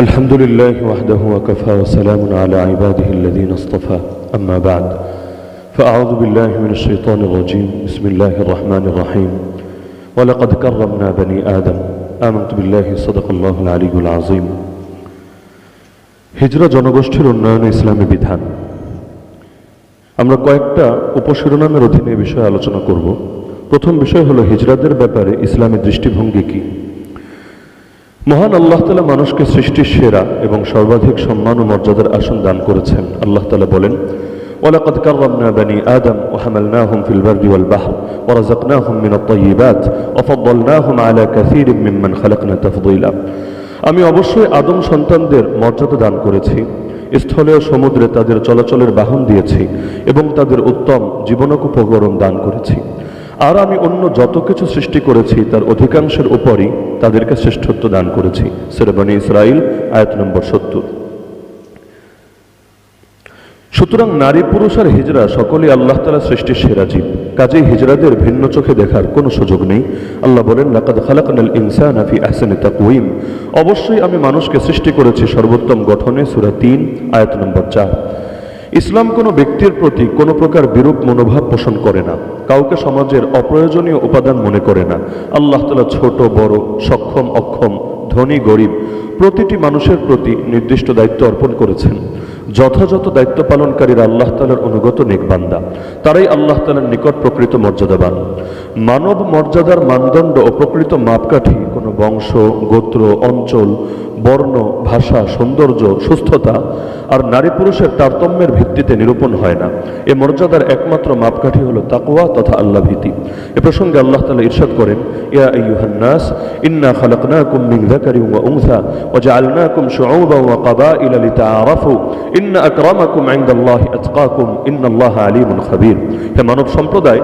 الحمد لله وحده وكفى وسلام على عباده الذين اصطفى أما بعد فأعوذ بالله من الشيطان الرجيم بسم الله الرحمن الرحيم ولقد كرمنا بني آدم آمنت بالله صدق الله العلي العظيم হিজরা জনগোষ্ঠীর উন্নয়নে ইসলামী বিধান। আমরা কয়েকটা উপশিরোনামের অধীনে এই বিষয়ে আলোচনা করব। প্রথম বিষয় হলো হিজরাদের ব্যাপারে ইসলামী দৃষ্টিভঙ্গি কি। মহান আল্লাহ তাআলা মানুষকে সৃষ্টির সেরা এবং সর্বাধিক সম্মান ও মর্যাদার আসন দান করেছেন। আল্লাহ তাআলা বলেন, ওয়ালাকাদ কাররামনা বনি আদম ওয়া হামালনাহুম ফিল বাররি ওয়াল বাহর ওয়া রাযাকনাহুম মিনাত তাইয়্যিবাত ওয়া ফাদ্দালনাহুম আলা কাসীরিম মিম্মান খালাকনা তাফদীলা। আমি অবশ্যই আদম সন্তানদের মর্যাদা দান করেছি, স্থলে ও সমুদ্রে তাদের চলাচলের বাহন দিয়েছি এবং তাদের উত্তম জীবনোপকরণ দান করেছি। আর আমি অন্য যত কিছু সৃষ্টি করেছি তার অধিকাংশের উপরই তাদেরকে শ্রেষ্ঠত্ব দান করেছি। সূরা বনী ইসরাঈল আয়াত নম্বর 70। সুতরাং নারী পুরুষ আর হিজরা সকলেই আল্লাহ তাআলা সৃষ্টির সেরা জীব, কাজেই হিজরাদের ভিন্ন চোখে দেখার কোনো সুযোগ নেই। আল্লাহ বলেন, লাকাদ খালাকনাল ইনসানা ফি আহসানি তাকওয়িম। অবশ্যই আমি মানুষকে সৃষ্টি করেছি সর্বোত্তম গঠনে। সূরা ৩ আয়াত নম্বর ৪। ইসলাম কোনো ব্যক্তির প্রতি কোনো প্রকার বিরূপ মনোভাব পোষণ করে না, কাউকে সমাজের অপ্রয়োজনীয় উপাদান মনে করে না। আল্লাহ তাআলা ছোট বড়, সক্ষম অক্ষম, ধনী গরিব প্রতিটি মানুষের প্রতি নির্দিষ্ট দায়িত্ব অর্পণ করেছেন। যথাযথ দায়িত্ব পালনকারীরা আল্লাহ তাআলার অনুগত নেক বান্দা, তারাই আল্লাহ তাআলার নিকট প্রকৃত মর্যাদাবান। মানব মর্যাদার মানদণ্ড ও প্রকৃত মাপকাঠি কোনো বংশ, গোত্র, অঞ্চল, বর্ণ, ভাষা, সৌন্দর্য, সুস্থতা আর নারী পুরুষের তারতম্যের ভিত্তিতে নিরূপণ হয় না। এ মর্যাদার একমাত্র মাপকাঠি হলো তাকওয়া তথা আল্লাহ ভীতি। এ প্রসঙ্গে আল্লাহ তাআলা ইরশাদ করেন, ইয়া আইয়ুহান নাস ইন্না খালাকনাকুম মিন যাকারিন ওয়া উনসা ওয়া জাআলনাকুম শুউবান ওয়া ক্বাবাইলা লিতাআরাফু ইন্না আকরামাকুম ইনদাল্লাহি আতকাকুম ইন্নাল্লাহা আলীমুন খাবীর। হে মানব সম্প্রদায়,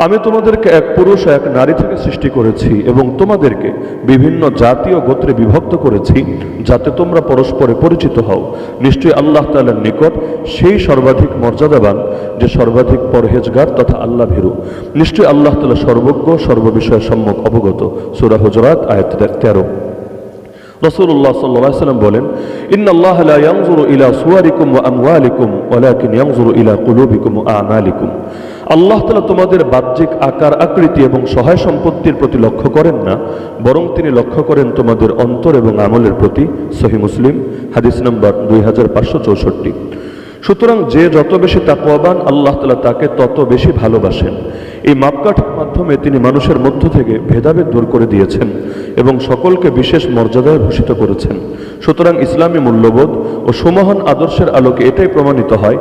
আমি তোমাদেরকে এক পুরুষ ও এক নারী থেকে সৃষ্টি করেছি এবং তোমাদেরকে বিভিন্ন জাতি ও গোত্রে বিভক্ত করেছি যাতে তোমরা পরস্পরে পরিচিত হও। নিশ্চয়ই আল্লাহ তাআলার নিকট সেই সর্বাধিক মর্যাদাবান যে সর্বাধিক পরহেজগার তথা আল্লাহ ভীরু। নিশ্চয়ই আল্লাহ তাআলা সর্বজ্ঞ, সর্ববিষয়ে সম্যক অবগত। সূরা হুজুরাত আয়াত 13। রাসূলুল্লাহ সাল্লাল্লাহু আলাইহি ওয়াসাল্লাম বলেন, ইন্নাল্লাহা লা ইয়ানজুরু ইলা সুওয়ারিকুম ওয়া আমওয়ালিকুম ওয়ালাকিন ইয়ানজুরু ইলা কুলুবিকুম ওয়া আমালিকুম। আল্লাহ তাআলা তোমাদের বাহ্যিক আকার আকৃতি এবং সহায় সম্পত্তির প্রতি লক্ষ্য করেন না, বরং তিনি লক্ষ্য করেন তোমাদের অন্তর এবং আমলের প্রতি। সহিহ মুসলিম হাদিস নম্বর 2564। সুতরাং যে যত বেশি তাকওয়াবান আল্লাহ তাআলা তাকে তত বেশি ভালোবাসেন। এই মাপকাঠির মাধ্যমে তিনি মানুষের মধ্য থেকে ভেদাভেদ দূর করে দিয়েছেন এবং সকলকে বিশেষ মর্যাদায় ভূষিত করেছেন। সুতরাং ইসলামী মূল্যবোধ ও সুমহান আদর্শের আলোকে এটাই প্রমাণিত হয়,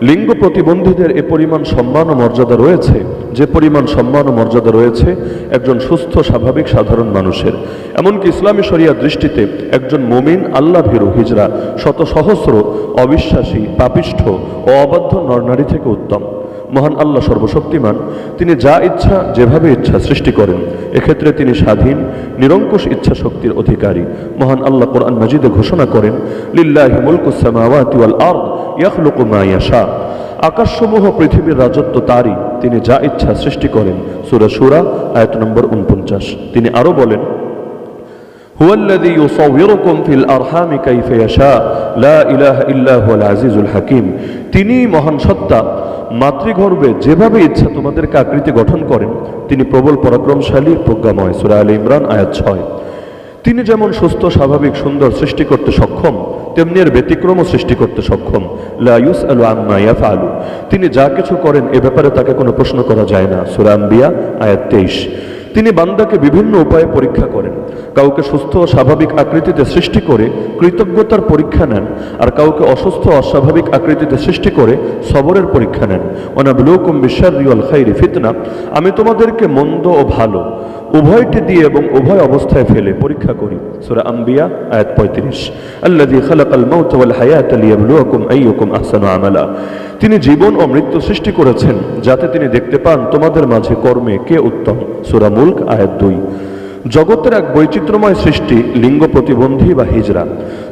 লিঙ্গ প্রতিবন্ধীদের এ পরিমাণ সম্মান ও মর্যাদা রয়েছে যে পরিমাণ সম্মান ও মর্যাদা রয়েছে একজন সুস্থ স্বাভাবিক সাধারণ মানুষের। এমনকি ইসলামী শরিয়ার দৃষ্টিতে একজন মুমিন আল্লাহ ভীরু হিজড়া শত সহস্র অবিশ্বাসী, পাপিষ্ঠ ও অবাধ্য নরনারী থেকে উত্তম। মহান আল্লাহ সর্বশক্তিমান, তিনি যা ইচ্ছা যেভাবে ইচ্ছা সৃষ্টি করেন। এক্ষেত্রে তিনি স্বাধীন, নিরঙ্কুশ ইচ্ছা শক্তির অধিকারী। মহান আল্লাহ কোরআন মাজিদে ঘোষণা করেন, লিল্লাহি মুলকুস সামাওয়াতি ওয়াল আরদ ইয়াখলুকু মা ইয়াশা। আকাশসমূহ পৃথিবীর রাজত্ব তারই, তিনি যা ইচ্ছা সৃষ্টি করেন। সূরা শূরা আয়াত নম্বর 49। তিনি আরো বলেন, হুয়াল্লাযী ইউসাউয়িরুকুম ফিল আরহামি কাইফা ইয়াশা লা ইলাহা ইল্লা হুয়াল আজিজুল হাকীম। তিনি মহান সত্তা, মাতৃগর্ভে যেভাবে ইচ্ছা তোমাদেরকে আকৃতি গঠন করেন। তিনি প্রবল পরাক্রমশালী, প্রজ্ঞাময়। সূরা আলে ইমরান আয়াত 6। তিনি যেমন সুস্থ স্বাভাবিক সুন্দর সৃষ্টি করতে সক্ষম, তেমনি এর ব্যতিক্রমও সৃষ্টি করতে সক্ষম। লা ইউসআলু আম্মা ইয়াফআলু। তিনি যা কিছু করেন এ ব্যাপারে তাকে কোনো প্রশ্ন করা যায় না। সূরা আম্বিয়া আয়াত 23। তিনি বান্দাকে বিভিন্ন উপায়ে পরীক্ষা করেন। কাউকে সুস্থ ও স্বাভাবিক আকৃতিতে সৃষ্টি করে কৃতজ্ঞতার পরীক্ষা নেন, আর কাউকে অসুস্থ অস্বাভাবিক আকৃতিতে সৃষ্টি করে সবরের পরীক্ষা নেন। ওয়ানাবলুকুম বিশাররি ওয়াল খাইরি ফিতনা। আমি তোমাদেরকে মন্দ ও ভালো উভয়টি দিয়ে এবং উভয় অবস্থায় ফেলে পরীক্ষা করি। সূরা আম্বিয়া আয়াত 35। আল্লাযী খালাকাল মাউতা ওয়াল হায়াতা লিয়াবলুয়াকুম আইয়ুকুম আহসানু আমালা। তিনি জীবন ও মৃত্যু সৃষ্টি করেছেন যাতে তিনি দেখতে পান তোমাদের মাঝে কর্মে কে উত্তম। সূরা মুলক আয়াত 2। জগতের এক বৈচিত্র্যময় সৃষ্টি লিঙ্গ প্রতিবন্ধী বা হিজড়া।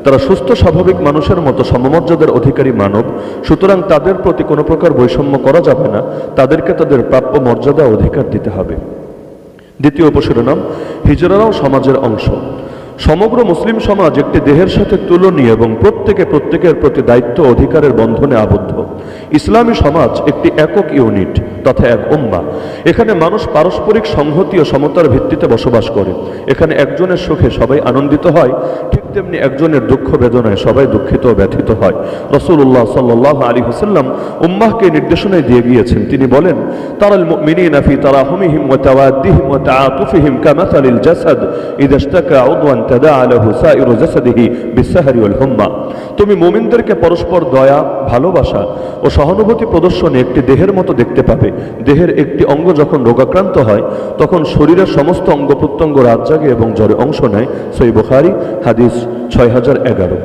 তারা সুস্থ স্বাভাবিক মানুষের মতো সমমর্যাদার অধিকারী মানব। সুতরাং তাদের প্রতি কোনো প্রকার বৈষম্য করা যাবে না, তাদেরকে তাদের প্রাপ্য মর্যাদা অধিকার দিতে হবে। দ্বিতীয় উপশিরোনাম, হিজড়ারাও সমাজের অংশ। সমগ্র মুসলিম সমাজ একটি দেহের সাথে তুলনীয় এবং প্রত্যেকের প্রতি দায়িত্ব অধিকারের বন্ধনে আবদ্ধ। ইসলামী সমাজ একটি একক ইউনিট তথা এক উম্মাহ। এখানে মানুষ পারস্পরিক সংহতি ও সমতার ভিত্তিতে বসবাস করে। এখানে একজনের সুখে সবাই আনন্দিত হয়, ঠিক তেমনি একজনের দুঃখ বেদনায় সবাই দুঃখিত ও ব্যথিত হয়। রাসূলুল্লাহ সাল্লাল্লাহু আলাইহি ওয়াসাল্লাম উম্মাহকে নির্দেশনা দিয়ে গিয়েছেন। তিনি বলেন, তারাল মুমিনিনা ফি তারাহুমিহিম ওয়া তাওয়াদ্দিহিম ওয়া তাআতুফিহিম কামাসালিল জাসাদ ইযা ইশতাকা উদওয়ান তাদাআ লাহু সাইরু জাসাদিহি বিসসাহরি ওয়াল হুম্মা। তুমি মুমিনদেরকে পরস্পর দয়া, ভালোবাসা ও সহানুভূতি প্রদর্শনে একটি দেহের মতো দেখতে পাবে। দেহের একটি অঙ্গ যখন রোগাক্রান্ত হয় তখন শরীরের সমস্ত অঙ্গ প্রত্যঙ্গ রাত জাগে এবং জ্বরে অংশ নেয়। সহিহ বুখারী হাদিস 6011।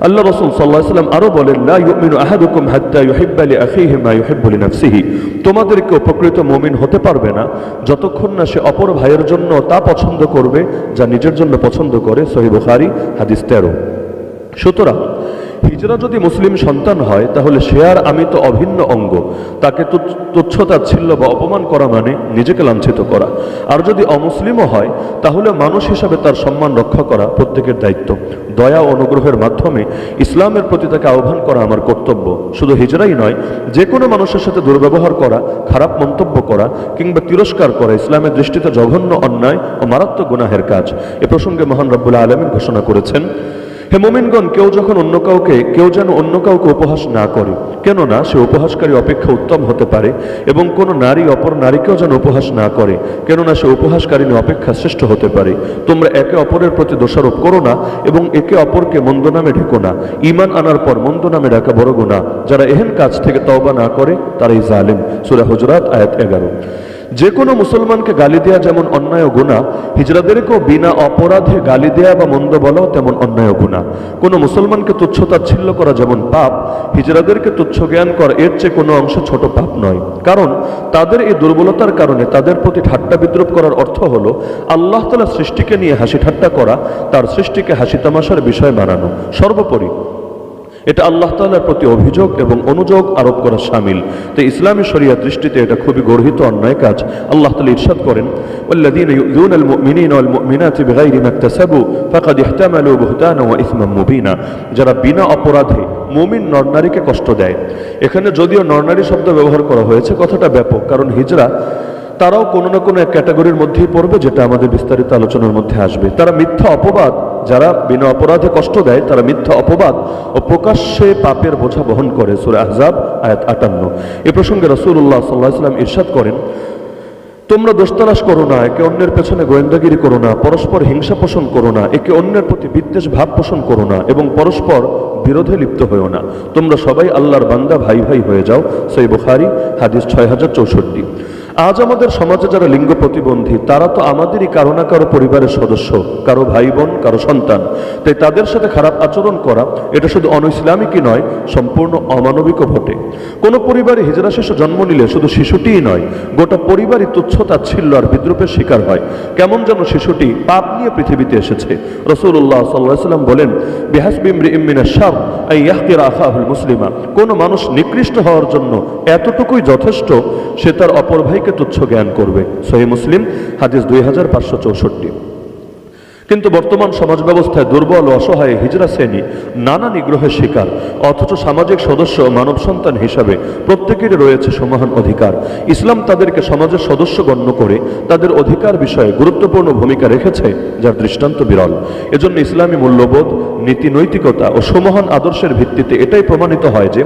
আল্লাহ রাসূল সাল্লাল্লাহু আলাইহি ওয়াসাল্লাম আরো বলেন, লা ইউমিনু আহাদুকুম হাত্তা ইউহিব্বা লিআখিহি মা ইউহিব্বু লিনাফসিহি। তোমাদের কেউ প্রকৃত মুমিন হতে পারবে না যতক্ষণ না সে অপর ভাইয়ের জন্য তা পছন্দ করবে যা নিজের জন্য পছন্দ করে। সহিহ বুখারী হাদিস 13। সুতরাং হিজরা যদি মুসলিম সন্তান হয় তাহলে সে আর আমি তো অভিন্ন অঙ্গ। তাকে তুচ্ছতাচ্ছিল্য বা অপমান করা মানে নিজেকে লাঞ্ছিত করা। আর যদি অমুসলিমও হয় তাহলে মানুষ হিসাবে তার সম্মান রক্ষা করা প্রত্যেকের দায়িত্ব। দয়া ও অনুগ্রহের মাধ্যমে ইসলামের প্রতি তাকে আহ্বান করা আমার কর্তব্য। শুধু হিজরাই নয়, যে কোনো মানুষের সাথে দুর্ব্যবহার করা, খারাপ মন্তব্য করা কিংবা তিরস্কার করা ইসলামের দৃষ্টিতে জঘন্য অন্যায় ও মারাত্মক গুনাহের কাজ। এ প্রসঙ্গে মহান রব্বুল আলামিন ঘোষণা করেছেন, হে মুমিনগণ, কেউ যেন অন্য কাউকে উপহাস না করে, কেননা সে উপহাসকারী অপেক্ষা উত্তম হতে পারে, এবং কোন নারী অপর নারীকেও যেন উপহাস না করে, কেননা সে উপহাসকারিণী অপেক্ষা শ্রেষ্ঠ হতে পারে। তোমরা একে অপরের প্রতি দোষারোপ করো না এবং একে অপরকে মন্দ নামে ঢেকো না। ঈমান আনার পর মন্দ নামে ডাকা বড় গুনাহ। যারা এহেন কাজ থেকে তওবা না করে তারাই জালিম। সূরা হুজুরাত আয়াত 11। যে কোনো মুসলমানকে গালি দেয়া যেমন অন্যায় ও গুনাহ, হিজড়াদেরকেও বিনা অপরাধে গালি দেয়া বা মন্দ বলাও তেমন অন্যায় ও গুনাহ। কোনো মুসলমানকে তুচ্ছতাচ্ছিল্য করা যেমন পাপ, হিজড়াদেরকে তুচ্ছ জ্ঞান করা এর চেয়ে কোনো অংশ ছোট পাপ নয়। কারণ তাদের এই দুর্বলতার কারণে তাদের প্রতি ঠাট্টা বিদ্রুপ করার অর্থ হলো আল্লাহ তাআলা সৃষ্টিকে নিয়ে হাসি ঠাট্টা করা, তার সৃষ্টিকে হাসি তামাশার বিষয় বানানো। সর্বোপরি এটা আল্লাহ তাআলার প্রতি অভিযোগ এবং অনুযোগ আরোপ করা শামিল। তাই ইসলামী শরিয়াত দৃষ্টিতে এটা খুবই গর্হিত অন্যায় কাজ। আল্লাহ তাআলা ইরশাদ করেন, ওয়াল্লাযীনা ইউযুনাল মুমিনিনা ওয়াল মুমিনাতি বিগাইরি মাকতাসাবু ফাকাদ ইহতামালু বুহতানা ওয়া ইসমান মুবিনা। যারা বিনা অপরাধে মুমিন নরনারীকে কষ্ট দেয়। এখানে যদিও নরনারী শব্দ ব্যবহার করা হয়েছে, কথাটা ব্যাপক, কারণ হিজরা তারাও কোনো না কোনো এক ক্যাটাগরির মধ্যেই পড়বে, যেটা আমাদের বিস্তারিত আলোচনার মধ্যে আসবে। তারা মিথ্যা অপবাদ, যারা বিনা অপরাধে কষ্ট দেয় তারা মিথ্যা অপবাদ ও প্রকাশ্যে পাপের বোঝা বহন করে। সূরা আহজাব আয়াত 58। এ প্রসঙ্গে রাসূলুল্লাহ সাল্লাল্লাহু আলাইহি ওয়াসাল্লাম ইরশাদ করেন, তোমরা দোষ তালাশ করো না, একে অন্যের পেছনে গোয়েন্দাগিরি করো না, পরস্পর হিংসা পোষণ করো না, একে অন্যের প্রতি বিদ্বেষ ভাব পোষণ করো না এবং পরস্পর বিরোধে লিপ্ত হয়েও না। তোমরা সবাই আল্লাহর বান্দা, ভাই ভাই হয়ে যাও। সহিহ বুখারী হাদিস 6064। আজ আমাদের সমাজে যারা লিঙ্গ প্রতিবন্ধী তারা তো আমাদেরই কারো না কারো পরিবারের সদস্য, কারো ভাই বোন, কারো সন্তান। তাই তাদের সাথে খারাপ আচরণ করা এটা শুধু অনইসলামিকই নয়, সম্পূর্ণ অমানবিকও বটে। কোনো পরিবারে হিজরা শিশু জন্ম নিলে শুধু শিশুটিই নয়, গোটা পরিবারই তুচ্ছতাচ্ছিল্য আর বিদ্রুপের শিকার হয়। কেমন যেন শিশুটি পাপ নিয়ে পৃথিবীতে এসেছে। রাসূলুল্লাহ সাল্লাল্লাহু আলাইহি ওয়াসাল্লাম বলেন, বিহাসবি ইমরিইম মিনাশ শার আন ইয়াহকিরা আখাহুল মুসলিমা। কোনো মানুষ নিকৃষ্ট হওয়ার জন্য এতটুকুই যথেষ্ট, সে তার অপর ভাইকে তুচ্ছ জ্ঞান করবে। সহিহ মুসলিম হাদিস 2564। কিন্তু বর্তমান সমাজ ব্যবস্থায় দুর্বল ও অসহায় হিজরা শ্রেণী নানা নিগ্রহের শিকার, অথচ সামাজিক সদস্য মানব সন্তান হিসাবে প্রত্যেকেরই রয়েছে সমান অধিকার। ইসলাম তাদেরকে সমাজের সদস্য গণ্য করে তাদের অধিকার বিষয়ে গুরুত্বপূর্ণ ভূমিকা রেখেছে, যার দৃষ্টান্ত বিরল। এজন্য ইসলামী মূল্যবোধ, নীতি নৈতিকতা ও সুমহান আদর্শের ভিত্তিতে এটাই প্রমাণিত হয় যে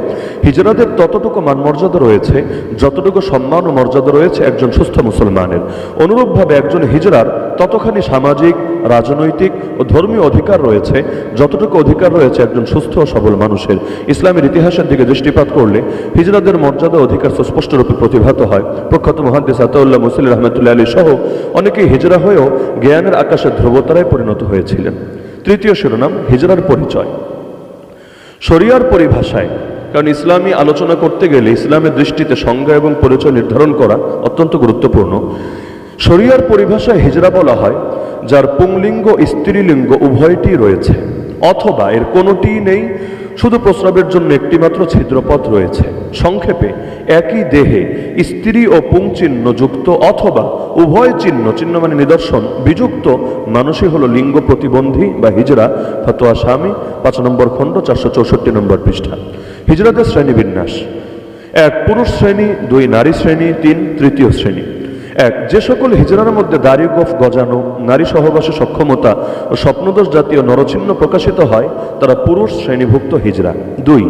হিজরাদের ততটুকু মান মর্যাদা রয়েছে যতটুকু সম্মান ও মর্যাদা রয়েছে একজন সুস্থ মুসলমানের। অনুরূপভাবে একজন হিজরার ততখানি সামাজিক, রাজনৈতিক ও ধর্মীয় অধিকার রয়েছে যতটুকু অধিকার রয়েছে একজন সুস্থ ও সবল মানুষের। ইসলামের ইতিহাসের দিকে দৃষ্টিপাত করলে হিজরাদের মর্যাদা অধিকার সুস্পষ্টরূপে প্রতিভাত হয়। প্রখ্যাত মুহাদ্দিস আতাউল্লাহ মুসলি রহমতুল্লাহ আলী সহ অনেকেই হিজরা হয়েও জ্ঞানের আকাশে ধ্রুবতারায় পরিণত হয়েছিলেন। তৃতীয় শিরোনাম, হিজরার পরিচয়। শরিয়ার পরিভাষায়, কারণ ইসলামী আলোচনা করতে গেলে ইসলামের দৃষ্টিতে সংজ্ঞা এবং পরিচয় নির্ধারণ করা অত্যন্ত গুরুত্বপূর্ণ। শরিয়ার পরিভাষায় হিজরা বলা হয় যার পুংলিঙ্গ স্ত্রীলিঙ্গ উভয়টি রয়েছে, অথবা এর কোনোটিই নেই, শুধু প্রস্রাবের জন্য একটিমাত্র ছিদ্রপথ রয়েছে। সংক্ষেপে, একই দেহে স্ত্রী ও পুংচিহ্ন যুক্ত অথবা উভয় চিহ্ন মানে নিদর্শন বিযুক্ত মানুষই হলো লিঙ্গ প্রতিবন্ধী বা হিজড়া। ফতোয়া শামী 5 নম্বর খণ্ড 464 নম্বর পৃষ্ঠা। হিজড়াদের শ্রেণীবিন্যাস: 1 পুরুষ শ্রেণী, 2 নারী শ্রেণী, 3 তৃতীয় শ্রেণী। 1 যে সকল হিজড়ার মধ্যে দাড়ি গোঁফ গজানো, নারী সহবাসে সক্ষমতা ও স্বপ্নদোষ জাতীয় নরচিহ্ন প্রকাশিত হয় তারা পুরুষ শ্রেণীভুক্ত হিজড়া। 2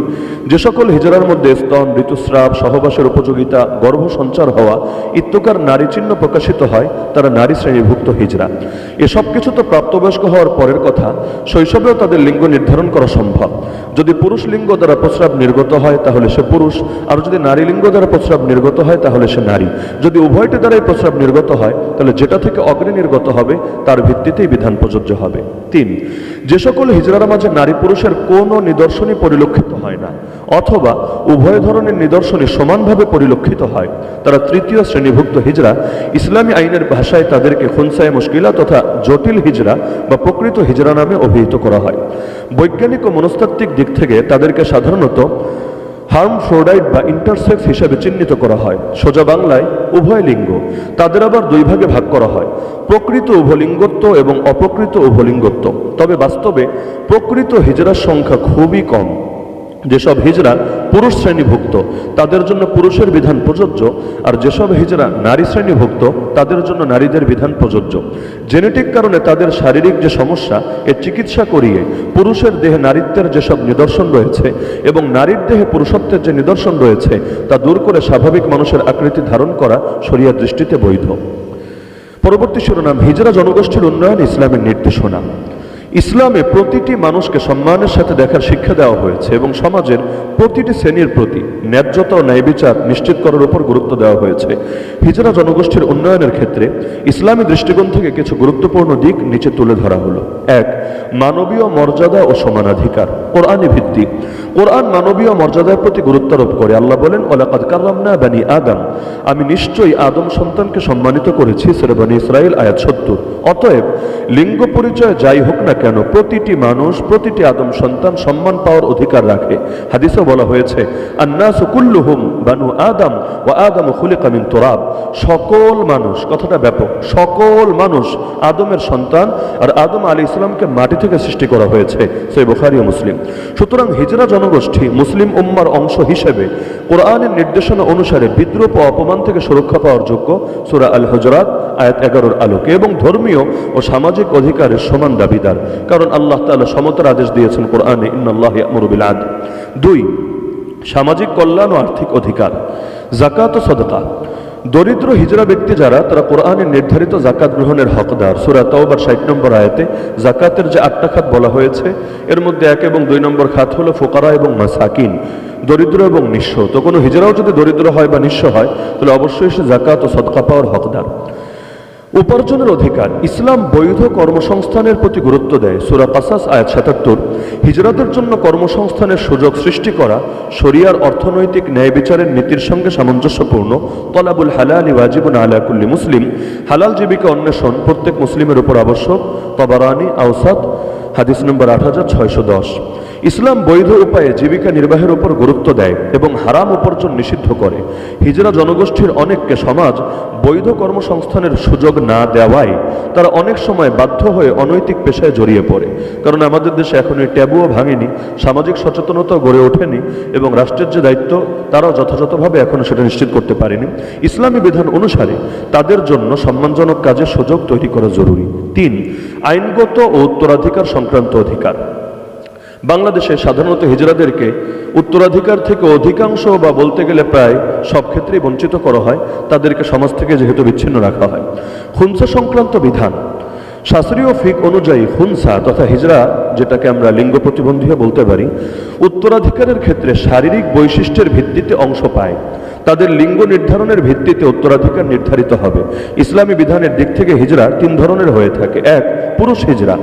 যে সকল হিজড়ার মধ্যে স্তন, ঋতুস্রাব, সহবাসের উপযোগিতা, গর্ভ সঞ্চার হওয়া ইত্যকার নারী চিহ্ন প্রকাশিত হয় তারা নারী শ্রেণীভুক্ত হিজড়া। এসব কিছু তো প্রাপ্তবয়স্ক হওয়ার পরের কথা, শৈশবেও তাদের লিঙ্গ নির্ধারণ করা সম্ভব। যদি পুরুষ লিঙ্গ দ্বারা প্রস্রাব নির্গত হয় তাহলে সে পুরুষ, আর যদি নারী লিঙ্গ দ্বারা প্রস্রাব নির্গত হয় তাহলে সে নারী। যদি উভয়টি দ্বারাই প্রস্রাব নির্গত হয় তাহলে যেটা থেকে অগ্নি নির্গত হবে তার ভিত্তিতেই বিধান প্রযোজ্য হবে। 3 যে সকল হিজড়ার মাঝে নারী পুরুষের কোনো নিদর্শনই পরিলক্ষিত হয় না অথবা উভয় ধরনের নিদর্শনই সমানভাবে পরিলক্ষিত হয় তারা তৃতীয় শ্রেণীভুক্ত হিজড়া। ইসলামী আইনের ভাষায় তাদেরকে খুনসায়ে মুশকিলা তথা জটিল হিজড়া বা প্রকৃত হিজড়া নামে অভিহিত করা হয়। বৈজ্ঞানিক ও মনস্তাত্ত্বিক দিক থেকে তাদেরকে সাধারণত হার্মফ্রোডাইট বা ইন্টারসেক্স হিসেবে চিহ্নিত করা হয়। সোজা বাংলায় উভয় লিঙ্গ। তাদের আবার 2 ভাগে ভাগ করা হয়: প্রকৃত উভলিঙ্গত্ব এবং অপ্রকৃত উভলিঙ্গত্ব। তবে বাস্তবে প্রকৃত হিজড়ার সংখ্যা খুবই কম। যেসব হিজড়া পুরুষ শ্রেণীভুক্ত তাদের জন্য পুরুষের বিধান প্রযোজ্য, আর যেসব হিজড়া নারী শ্রেণীভুক্ত তাদের জন্য নারীদের বিধান প্রযোজ্য। জেনেটিক কারণে তাদের শারীরিক যে সমস্যা এর চিকিৎসা করিয়ে পুরুষের দেহে নারীত্বের যেসব নিদর্শন রয়েছে এবং নারীর দেহে পুরুষত্বের যে নিদর্শন রয়েছে তা দূর করে স্বাভাবিক মানুষের আকৃতি ধারণ করা শরিয়ার দৃষ্টিতে বৈধ। পরবর্তী শিরোনাম: হিজড়া জনগোষ্ঠীর উন্নয়ন ইসলামের নির্দেশনা। ইসলামে প্রতিটি মানুষকে সম্মানের সাথে দেখার শিক্ষা দেওয়া হয়েছে এবং সমাজের প্রতিটি শ্রেণীর প্রতি ন্যায্যতা ও ন্যায়বিচার নিশ্চিত করার উপর গুরুত্ব দেওয়া হয়েছে। হিজড়া জনগোষ্ঠীর উন্নয়নের ক্ষেত্রে ইসলামী দৃষ্টিকোণ থেকে কিছু গুরুত্বপূর্ণ দিক নিচে তুলে ধরা হলো। 1 মানবীয় মর্যাদা ও সমানাধিকার। কোরআনী ভিত্তিক। কোরআন মানবীয় মর্যাদার প্রতি গুরুত্ব আরোপ করে। আল্লাহ বলেন, ওয়ালাকাদ কাররামনা বানি আদম, আমি নিশ্চয়ই আদম সন্তানকে সম্মানিত করেছি। সূরা বনী ইসরাঈল আয়াত 70। অতএব লিঙ্গ পরিচয় যাই হোক না কেন প্রতিটি মানুষ, প্রতিটি আদম সন্তান সম্মান পাওয়ার অধিকার রাখে। হাদিসে বলা হয়েছে, আন্নাসু কুল্লুহুম বানু আদম ওয়া আদমু খুলিকা মিন তুরাব। সকল মানুষ, কথাটা ব্যাপক, সকল মানুষ আদমের সন্তান, আর আদম আলাইহিস সালামকে মাটি থেকে সৃষ্টি করা হয়েছে। সহিহ বুখারী ও মুসলিম। সুতরাং হিজড়া জনগোষ্ঠী মুসলিম উম্মার অংশ হিসেবে কোরআনের নির্দেশনা অনুসারে বিদ্রূপ ও অপমান থেকে সুরক্ষা পাওয়ার যোগ্য। সূরা আল হুজুরাত আয়াত 11-র আলোকে, এবং ধর্মীয় ও সামাজিক অধিকারের সমান দাবিদার, কারণ আল্লাহ তাআলা সমতার আদেশ দিয়েছেন কোরআনে, ইন্নাল্লাহা ইয়া'মুরু বিল আদল। 2 সামাজিক কল্যাণ ও আর্থিক অধিকার। যাকাত ও সাদাকা। দরিদ্র হিজড়া ব্যক্তি যারা, তারা কোরআনের নির্ধারিত যাকাত গ্রহণের হকদার। সূরা তাওবার 60 নম্বর আয়াতে যাকাতের যে 8টা খাত বলা হয়েছে এর মধ্যে 1 এবং 2 নম্বর খাত হলো ফুকারা এবং মাসাকিন, দরিদ্র এবং নিঃস্ব। তো কোনো হিজড়াও যদি দরিদ্র হয় বা নিঃস্ব হয় তাহলে অবশ্যই সে যাকাত ও সাদকা পাওয়ার হকদার। উপার্জনের অধিকার। ইসলাম বৈধ কর্মসংস্থানের প্রতি গুরুত্ব দেয়। সূরা কাসাস আয়াত 77। হিজড়াদের জন্য কর্মসংস্থানের সুযোগ সৃষ্টি করা শরিয়ার অর্থনৈতিক ন্যায় বিচারের নীতির সঙ্গে সামঞ্জস্যপূর্ণ। তলাবুল হালালি ওয়াজিবুন আলা কুল্লি মুসলিম। হালাল জীবিকা অন্বেষণ প্রত্যেক মুসলিমের উপর আবশ্যক। তাবারানী আওসাত হাদিস নম্বর 8610। ইসলাম বৈধ উপায়ে জীবিকা নির্বাহের উপর গুরুত্ব দেয় এবং হারাম উপার্জন নিষিদ্ধ করে। হিজড়া জনগোষ্ঠীর অনেককে সমাজ বৈধ কর্মসংস্থানের সুযোগ না দেওয়ায় তারা অনেক সময় বাধ্য হয়ে অনৈতিক পেশায় জড়িয়ে পড়ে। কারণ আমাদের দেশে এখন এই ট্যাবুও ভাঙেনি, সামাজিক সচেতনতাও গড়ে ওঠেনি, এবং রাষ্ট্রের যে দায়িত্ব তারাও যথাযথভাবে এখনও সেটা নিশ্চিত করতে পারেনি। ইসলামী বিধান অনুসারে তাদের জন্য সম্মানজনক কাজের সুযোগ তৈরি করা জরুরি। 3 আইনগত ও উত্তরাধিকার সংক্রান্ত অধিকার। বাংলাদেশে সাধারণত হিজড়াদেরকে উত্তরাধিকার থেকে অধিকাংশ বা বলতে গেলে প্রায় সব ক্ষেত্রেই বঞ্চিত করা হয়, তাদেরকে সমাজ থেকে যেহেতু বিচ্ছিন্ন রাখা হয়। খুনসা সংক্রান্ত বিধান। শাস্ত্রীয় ফিক অনুযায়ী খুনসা তথা হিজড়া, যেটাকে আমরা লিঙ্গ প্রতিবন্ধীও বলতে পারি, উত্তরাধিকারের ক্ষেত্রে শারীরিক বৈশিষ্ট্যের ভিত্তিতে অংশ পায়। তাদের লিঙ্গ নির্ধারণের ভিত্তিতে উত্তরাধিকার নির্ধারিত হবে। ইসলামী বিধানের দিক থেকে হিজরা 3 ধরনের হয়ে থাকে। এক, পুরুষ হিজরা,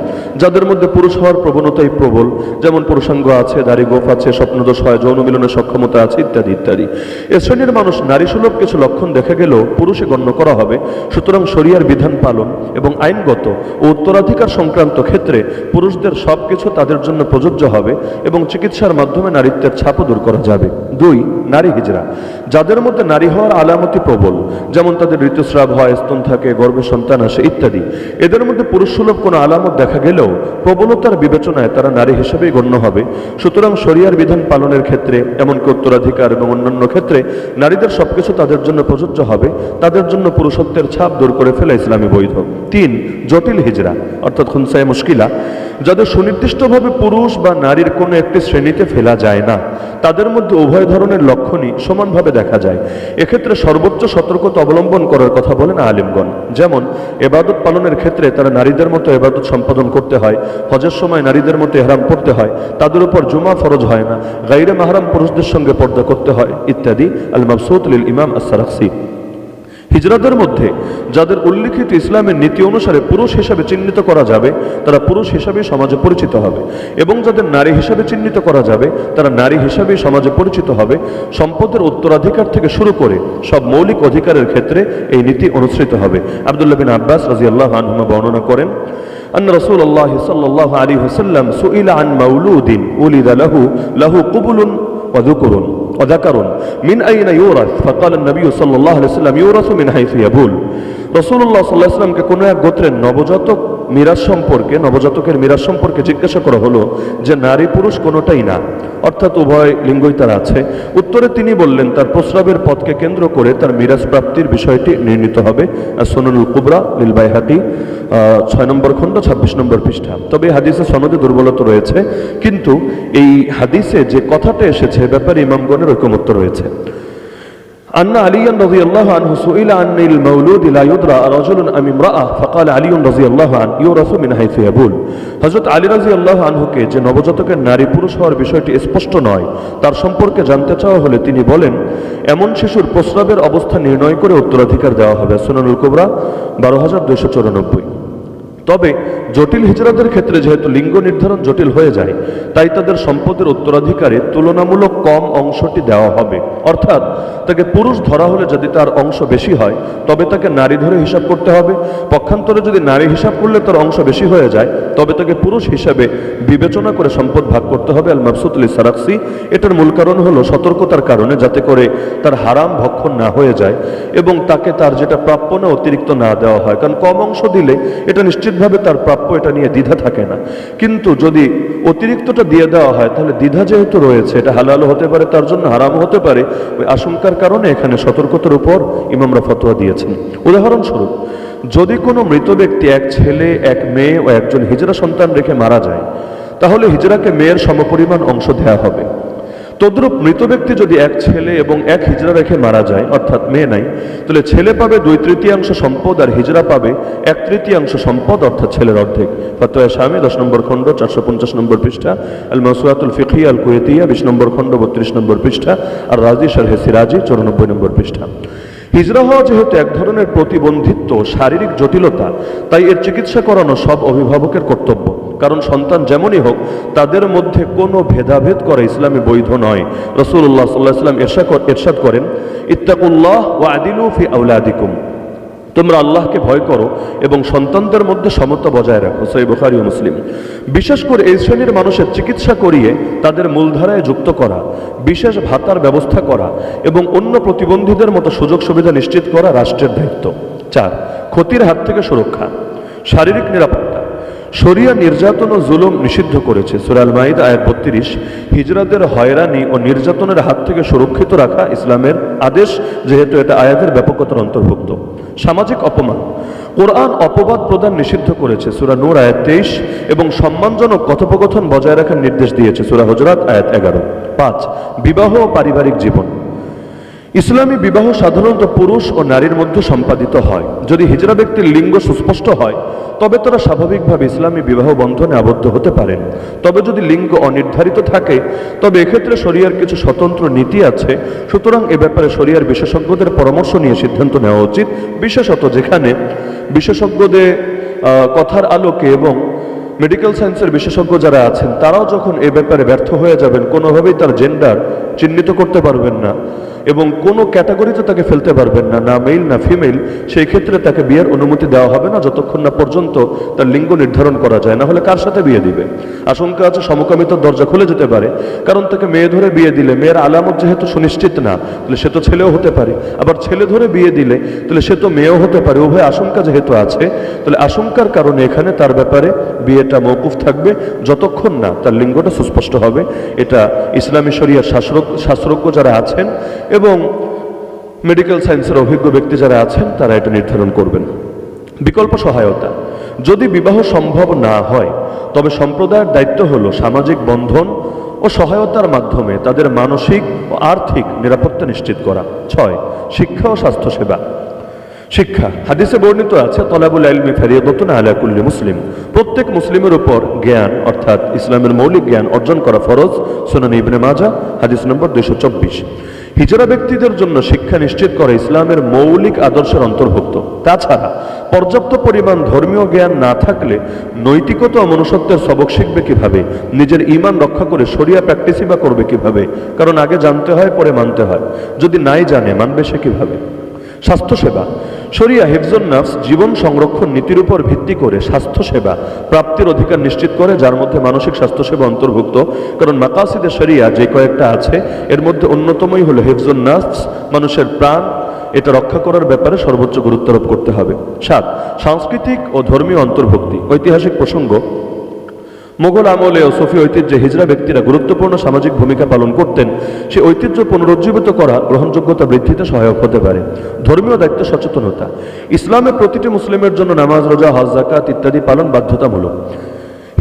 যাদের মধ্যে পুরুষ হওয়ার প্রবণতাই প্রবল, যেমন পুরুষাঙ্গ আছে, দাড়ি গোফ আছে, স্বপ্নদোষ হয়, যৌন মিলনের সক্ষমতা আছে ইত্যাদি ইত্যাদি। এ শ্রেণীর মানুষ নারী সুলভ কিছু লক্ষণ দেখা গেলেও পুরুষে গণ্য করা হবে। সুতরাং শরিয়ার বিধান পালন এবং আইনগত ও উত্তরাধিকার সংক্রান্ত ক্ষেত্রে পুরুষদের সবকিছু তাদের জন্য প্রযোজ্য হবে এবং চিকিৎসার মাধ্যমে নারীত্বের ছাপও দূর করা যাবে। 2, নারী হিজরা, যাদের মধ্যে নারী হওয়ার আলামতি প্রবল, যেমন তাদের ঋতুস্রাব হয়, স্তন থাকে, গর্ভে সন্তান আসে ইত্যাদি। এদের মধ্যে পুরুষ সুলভ কোনো আলামত দেখা গেলেও প্রবলতার বিবেচনায় তারা নারী হিসেবেই গণ্য হবে। সুতরাং শরিয়ার বিধান পালনের ক্ষেত্রে, এমনকি উত্তরাধিকার এবং অন্যান্য ক্ষেত্রে নারীদের সবকিছু তাদের জন্য প্রযোজ্য হবে। তাদের জন্য পুরুষত্বের ছাপ দূর করে ফেলা ইসলামী বৈধ। 3, জটিল হিজরা অর্থাৎ খুনসায়ে মুশকিলা, যাদের সুনির্দিষ্টভাবে পুরুষ বা নারীর কোনো একটি শ্রেণীতে ফেলা যায় না, তাদের মধ্যে উভয় ধরনের লক্ষণই সমানভাবে দেখা যায়। এক্ষেত্রে সর্বোচ্চ সতর্কতা অবলম্বন করার কথা বলেন আলেমগণ। যেমন এবাদত পালনের ক্ষেত্রে তারা নারীদের মতো এবাদত সম্পাদন করতে হয়, হজের সময় নারীদের মতো ইহরাম পড়তে হয়, তাদের উপর জুমা ফরজ হয় না, গায়রে মাহরাম পুরুষদের সঙ্গে পর্দা করতে হয় ইত্যাদি। আল মাবসুত লিল ইমাম আস-সারাখসি। হিজরাদের মধ্যে যাদের উল্লিখিত ইসলামের নীতি অনুসারে পুরুষ হিসাবে চিহ্নিত করা যাবে তারা পুরুষ হিসাবে সমাজে পরিচিত হবে, এবং যাদের নারী হিসাবে চিহ্নিত করা যাবে তারা নারী হিসাবে সমাজে পরিচিত হবে। সম্পদের উত্তরাধিকার থেকে শুরু করে সব মৌলিক অধিকারের ক্ষেত্রে এই নীতি অনুসৃত হবে। আব্দুল্লাহ বিন আব্বাস রাদিয়াল্লাহু আনহুমা বর্ণনা করেন, أن رسول الله صلى الله عليه وسلم سئل عن مولود ولد له قبل وذكر من أين يورث فقال النبي صلى الله عليه وسلم يورث من حيث يبول। রাসূলুল্লাহ সাল্লাল্লাহু আলাইহি ওয়াসাল্লামকে কোনো এক গোত্রের নবজাতকের মিরাস সম্পর্কে জিজ্ঞাসা করা হলো যে নারী পুরুষ কোনোটাই না, অর্থাৎ উভয় লিঙ্গই তার আছে। উত্তরে তিনি বললেন তার প্রস্রাবের পথকে কেন্দ্র করে তার মিরাস প্রাপ্তির বিষয়টি নির্ণীত হবে। আর সুনানুল কুবরা লিল বাইহাকি 6 নম্বর খণ্ড 26 নম্বর পৃষ্ঠা। তবে হাদিসে সনদে দুর্বলতা রয়েছে, কিন্তু এই হাদিসে যে কথাটা এসেছে ব্যাপারে ইমামগণের ঐকমত্য রয়েছে। أن علي رضي الله عنه سئل عن المولود لا يدرى رجل أم امرأة فقال علي رضي الله عنه يورث من حيث يبول। হযরত আলী রাদিয়াল্লাহু আনহুকে যে নবজাতকের নারী পুরুষ হওয়ার বিষয়টি স্পষ্ট নয় তার সম্পর্কে জানতে চাওয়া হলে তিনি বলেন এমন শিশুর প্রস্রাবের অবস্থা নির্ণয় করে উত্তরাধিকার দেওয়া হবে। সুনানুল কুবরা 12294। তবে জটিল হিজরাদের ক্ষেত্রে যেহেতু লিঙ্গ নির্ধারণ জটিল হয়ে যায়, তাই তাদের সম্পদের উত্তরাধিকারে তুলনামূলক কম অংশটি দেওয়া হবে। অর্থাৎ তাকে পুরুষ ধরা হলে যদি তার অংশ বেশি হয় তবে তাকে নারী ধরে হিসাব করতে হবে। পক্ষান্তরে যদি নারী হিসাব করলে তার অংশ বেশি হয়ে যায় তবে তাকে পুরুষ হিসাবে বিবেচনা করে সম্পদ ভাগ করতে হবে। আল মাবসুত লিস সারাখসি। এটার মূল কারণ হলো সতর্কতার কারণে, যাতে করে তার হারাম ভক্ষণ না হয়ে যায় এবং তাকে তার যেটা প্রাপ্য না অতিরিক্ত না দেওয়া হয়। কারণ কম অংশ দিলে এটা নিশ্চিতভাবে তার প্রাপ্য, এটা নিয়ে দ্বিধা থাকে না। কিন্তু যদি অতিরিক্তটা দিয়ে দেওয়া হয় তাহলে দ্বিধা যেহেতু রয়েছে, এটা হালালও হতে পারে তার জন্য, হারামও হতে পারে, ওই আশঙ্কার কারণে এখানে সতর্কতার উপর ইমামরা ফতোয়া দিয়েছেন। উদাহরণস্বরূপ, যদি কোনো মৃত ব্যক্তি এক ছেলে, এক মেয়ে ও একজন হিজরা সন্তান রেখে মারা যায় তাহলে হিজরাকে মেয়ের সমপরিমাণ অংশ দেওয়া হবে। তদ্রূপ মৃত ব্যক্তি যদি এক ছেলে এবং এক হিজরা রেখে মারা যায়, অর্থাৎ মেয়ে নাই, তাহলে ছেলে পাবে 2/3 সম্পদ আর হিজরা পাবে 1/3 সম্পদ, অর্থাৎ ছেলের অর্ধেক। ফতোয়া শামী 10 নম্বর খণ্ড 450 নম্বর পৃষ্ঠা, আল মাওসুআতুল ফিকহিয়া আল কুয়েতিয়া 20 নম্বর খণ্ড 32 নম্বর পৃষ্ঠা, আর রাজি শারহে সিরাজি 94 নম্বর পৃষ্ঠা। হিজরা হওয়া যেহেতু এক ধরনের প্রতিবন্ধিত্ব, শারীরিক জটিলতা, তাই এর চিকিৎসা করানো সব অভিভাবকের কর্তব্য। কারণ সন্তান যেমনই হোক তাদের মধ্যে কোনো ভেদাভেদ করা ইসলামে বৈধ নয়। রাসূলুল্লাহ সাল্লাল্লাহু আলাইহি ওয়াসাল্লাম ইরশাদ করেন, ইত্তাকুল্লাহ ওয়া আদিলু ফি আওলাদিকুম, তোমরা আল্লাহকে ভয় করো এবং সন্তানদের মধ্যে সমতা বজায় রাখো। সহিহ বুখারী ও মুসলিম। বিশেষ করে এই শ্রেণীর মানুষের চিকিৎসা করিয়ে তাদের মূলধারায় যুক্ত করা, বিশেষ ভাতার ব্যবস্থা করা এবং অন্য প্রতিবন্ধীদের মতো সুযোগ সুবিধা নিশ্চিত করা রাষ্ট্রের দায়িত্ব। 4, ক্ষতির হাত থেকে সুরক্ষা, শারীরিক নিরাপত্তা। শরিয়া নির্যাতন ও জুলুম নিষিদ্ধ করেছে। সূরা আল মাইদা আয়াত 32। হিজরাদের হয়রানি ও নির্যাতনের হাত থেকে সুরক্ষিত রাখা ইসলামের আদেশ, যেহেতু এটা আয়াতের ব্যাপকতার অন্তর্ভুক্ত। সামাজিক অপমান, কোরআন অপবাদ প্রদান নিষিদ্ধ করেছে। সূরা নূর আয়াত 23 এবং সম্মানজনক কথোপকথন বজায় রাখার নির্দেশ দিয়েছে। সূরা হুজুরাত আয়াত 11। 5, বিবাহ ও পারিবারিক জীবন। ইসলামী বিবাহ সাধারণত পুরুষ ও নারীর মধ্যে সম্পাদিত হয়। যদি হিজরা ব্যক্তির লিঙ্গ সুস্পষ্ট হয় তবে তারা স্বাভাবিকভাবে ইসলামী বিবাহ বন্ধনে আবদ্ধ হতে পারেন। তবে যদি লিঙ্গ অনির্ধারিত থাকে তবে এক্ষেত্রে শরিয়ার কিছু স্বতন্ত্র নীতি আছে। সুতরাং এ ব্যাপারে শরিয়ার বিশেষজ্ঞদের পরামর্শ নিয়ে সিদ্ধান্ত নেওয়া উচিত, বিশেষত যেখানে বিশেষজ্ঞদের কথার আলোকে এবং মেডিকেল সায়েন্সের বিশেষজ্ঞ যারা আছেন তারাও যখন এ ব্যাপারে ব্যর্থ হয়ে যাবেন, কোনোভাবেই তার জেন্ডার চিহ্নিত করতে পারবেন না এবং কোনো ক্যাটাগরিতে তাকে ফেলতে পারবেন না, না মেল না ফিমেল, সেই ক্ষেত্রে তাকে বিয়ের অনুমতি দেওয়া হবে না যতক্ষণ না পর্যন্ত তার লিঙ্গ নির্ধারণ করা যায়। না হলে কার সাথে বিয়ে দিবে? আশঙ্কা আছে সমকামিতার দরজা খুলে যেতে পারে, কারণ তাকে মেয়ে ধরে বিয়ে দিলে মেয়ের আলামত যেহেতু সুনিশ্চিত না, তাহলে সে তো ছেলেও হতে পারে, আবার ছেলে ধরে বিয়ে দিলে তাহলে সে তো মেয়েও হতে পারে। উভয় আশঙ্কা যেহেতু আছে, তাহলে আশঙ্কার কারণে এখানে তার ব্যাপারে বিয়েটা মওকুফ থাকবে যতক্ষণ না তার লিঙ্গটা সুস্পষ্ট হবে। এটা ইসলামী শরিয়ার শাস্ত্রজ্ঞ যারা আছেন এবং মেডিকেল সায়েন্সের অভিজ্ঞ ব্যক্তি যারা আছেন তারা এটা নির্ধারণ করবেন। বিকল্প সহায়তা: যদি বিবাহ সম্ভব না হয় তবে সম্প্রদায়ের দায়িত্ব হলো সামাজিক বন্ধন ও সহায়তার মাধ্যমে তাদের মানসিক ও আর্থিক নিরাপত্তা নিশ্চিত করা। 6. শিক্ষা ও স্বাস্থ্যসেবা। শিক্ষা: হাদিসে বর্ণিত আছে, তলাবুল ইলমি ফারিয়াদাতুন আলা কুল্লি মুসলিম, প্রত্যেক মুসলিমের উপর জ্ঞান অর্থাৎ ইসলামের মৌলিক জ্ঞান অর্জন করা ফরজ। সুনান ইবনে মাজাহ হাদিস নম্বর 224। হিজরা ব্যক্তিদের জন্য শিক্ষা নিশ্চিত করে ইসলামের মৌলিক আদর্শের অন্তর্ভুক্ত। তাছাড়া পর্যাপ্ত পরিমাণ ধর্মীয় জ্ঞান না থাকলে নৈতিকতা ও মনুষ্যত্বের সবক শিখবে কিভাবে? নিজের ঈমান রক্ষা করে শরিয়া প্র্যাকটিসই বা করবে কিভাবে? কারণ আগে জানতে হয়, পরে মানতে হয়। যদি নাই জানে, মানবে সে কিভাবে? স্বাস্থ্যসেবা: শরিয়া হিফজুন নাফস জীবন সংরক্ষণ নীতির উপর ভিত্তি করে স্বাস্থ্যসেবা প্রাপ্তির অধিকার নিশ্চিত করে, যার মধ্যে মানসিক স্বাস্থ্যসেবা অন্তর্ভুক্ত। কারণ মাকাসিদে শরিয়া যে কয়েকটা আছে এর মধ্যে অন্যতমই হলো হিফজুন নাফস, মানুষের প্রাণ, এটা রক্ষা করার ব্যাপারে সর্বোচ্চ গুরুত্ব আরোপ করতে হবে। 7. সাংস্কৃতিক ও ধর্মীয় অন্তর্ভুক্তি। ঐতিহাসিক প্রসঙ্গ: মোগল আমলে ও সফি ঐতিহ্যে হিজরা ব্যক্তিরা গুরুত্বপূর্ণ সামাজিক ভূমিকা পালন করতেন। সে ঐতিহ্য পুনরুজ্জীবিত করা গ্রহণযোগ্যতা বৃদ্ধিতে সহায়ক হতে পারে। ধর্মীয় দায়িত্ব সচেতনতা: ইসলামে প্রতিটি মুসলিমের জন্য নামাজ, রোজা, হজ, যাকাত ইত্যাদি পালন বাধ্যতামূলক।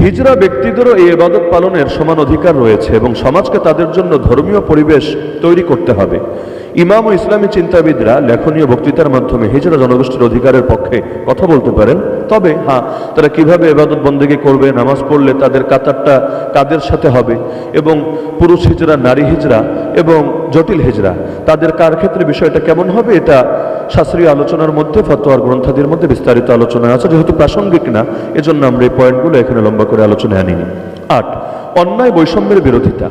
হিজরা ব্যক্তিদেরও এই ইবাদত পালনের সমান অধিকার রয়েছে এবং সমাজকে তাদের জন্য ধর্মীয় পরিবেশ তৈরি করতে হবে। ইমাম ও ইসলামী চিন্তাবিদরা লেখনীয় বক্তৃতার মাধ্যমে হিজরা জনগোষ্ঠীর অধিকারের পক্ষে কথা বলতে পারেন। তবে তারা কিভাবে ইবাদত বন্দেগী করবে, নামাজ পড়লে তাদের কাতারটা কাদের সাথে হবে এবং পুরুষ হিজরা, নারী হিজরা এবং জটিল হিজরা তাদের কার ক্ষেত্রে বিষয়টা কেমন হবে, এটা শাস্ত্রীয় আলোচনার মধ্যে, ফতোয়ার গ্রন্থাদির মধ্যে বিস্তারিত আলোচনা আছে। যেহেতু প্রাসঙ্গিক না, এজন্য আমরা এই পয়েন্টগুলো এখানে লম্বা করে আলোচনায় আনিনি। 8. অন্যায় বৈষম্যের বিরোধিতা।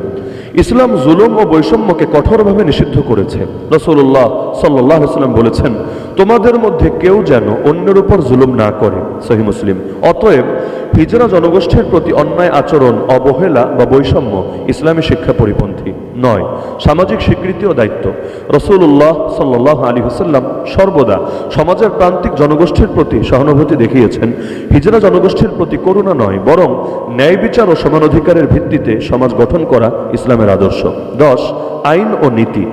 ইসলাম জুলুম ও বৈষম্যকে কঠোরভাবে নিষিদ্ধ করেছে। রাসূলুল্লাহ সাল্লাল্লাহু আলাইহি ওয়াসাল্লাম বলেছেন, তোমাদের মধ্যে কেউ যেন অন্যের উপর জুলুম না করে। সহিহ মুসলিম। অতএব হিজরা জনগোষ্ঠীর প্রতি অন্যায় আচরণ, অবহেলা বা বৈষম্য ইসলামী শিক্ষা পরিপন্থী নয়। সামাজিক স্বীকৃতি ও দায়িত্ব। রাসূলুল্লাহ সাল্লাল্লাহু আলাইহি ওয়াসাল্লাম সর্বদা সমাজের প্রান্তিক জনগোষ্ঠীর প্রতি সহানুভূতি দেখিয়েছেন। হিজরা জনগোষ্ঠীর প্রতি করুণা নয়, বরং ন্যায় বিচার ও সমান অধিকারের ভিত্তিতে সমাজ গঠন করা ইসলামের আদর্শ। 10. আইন ও নীতি।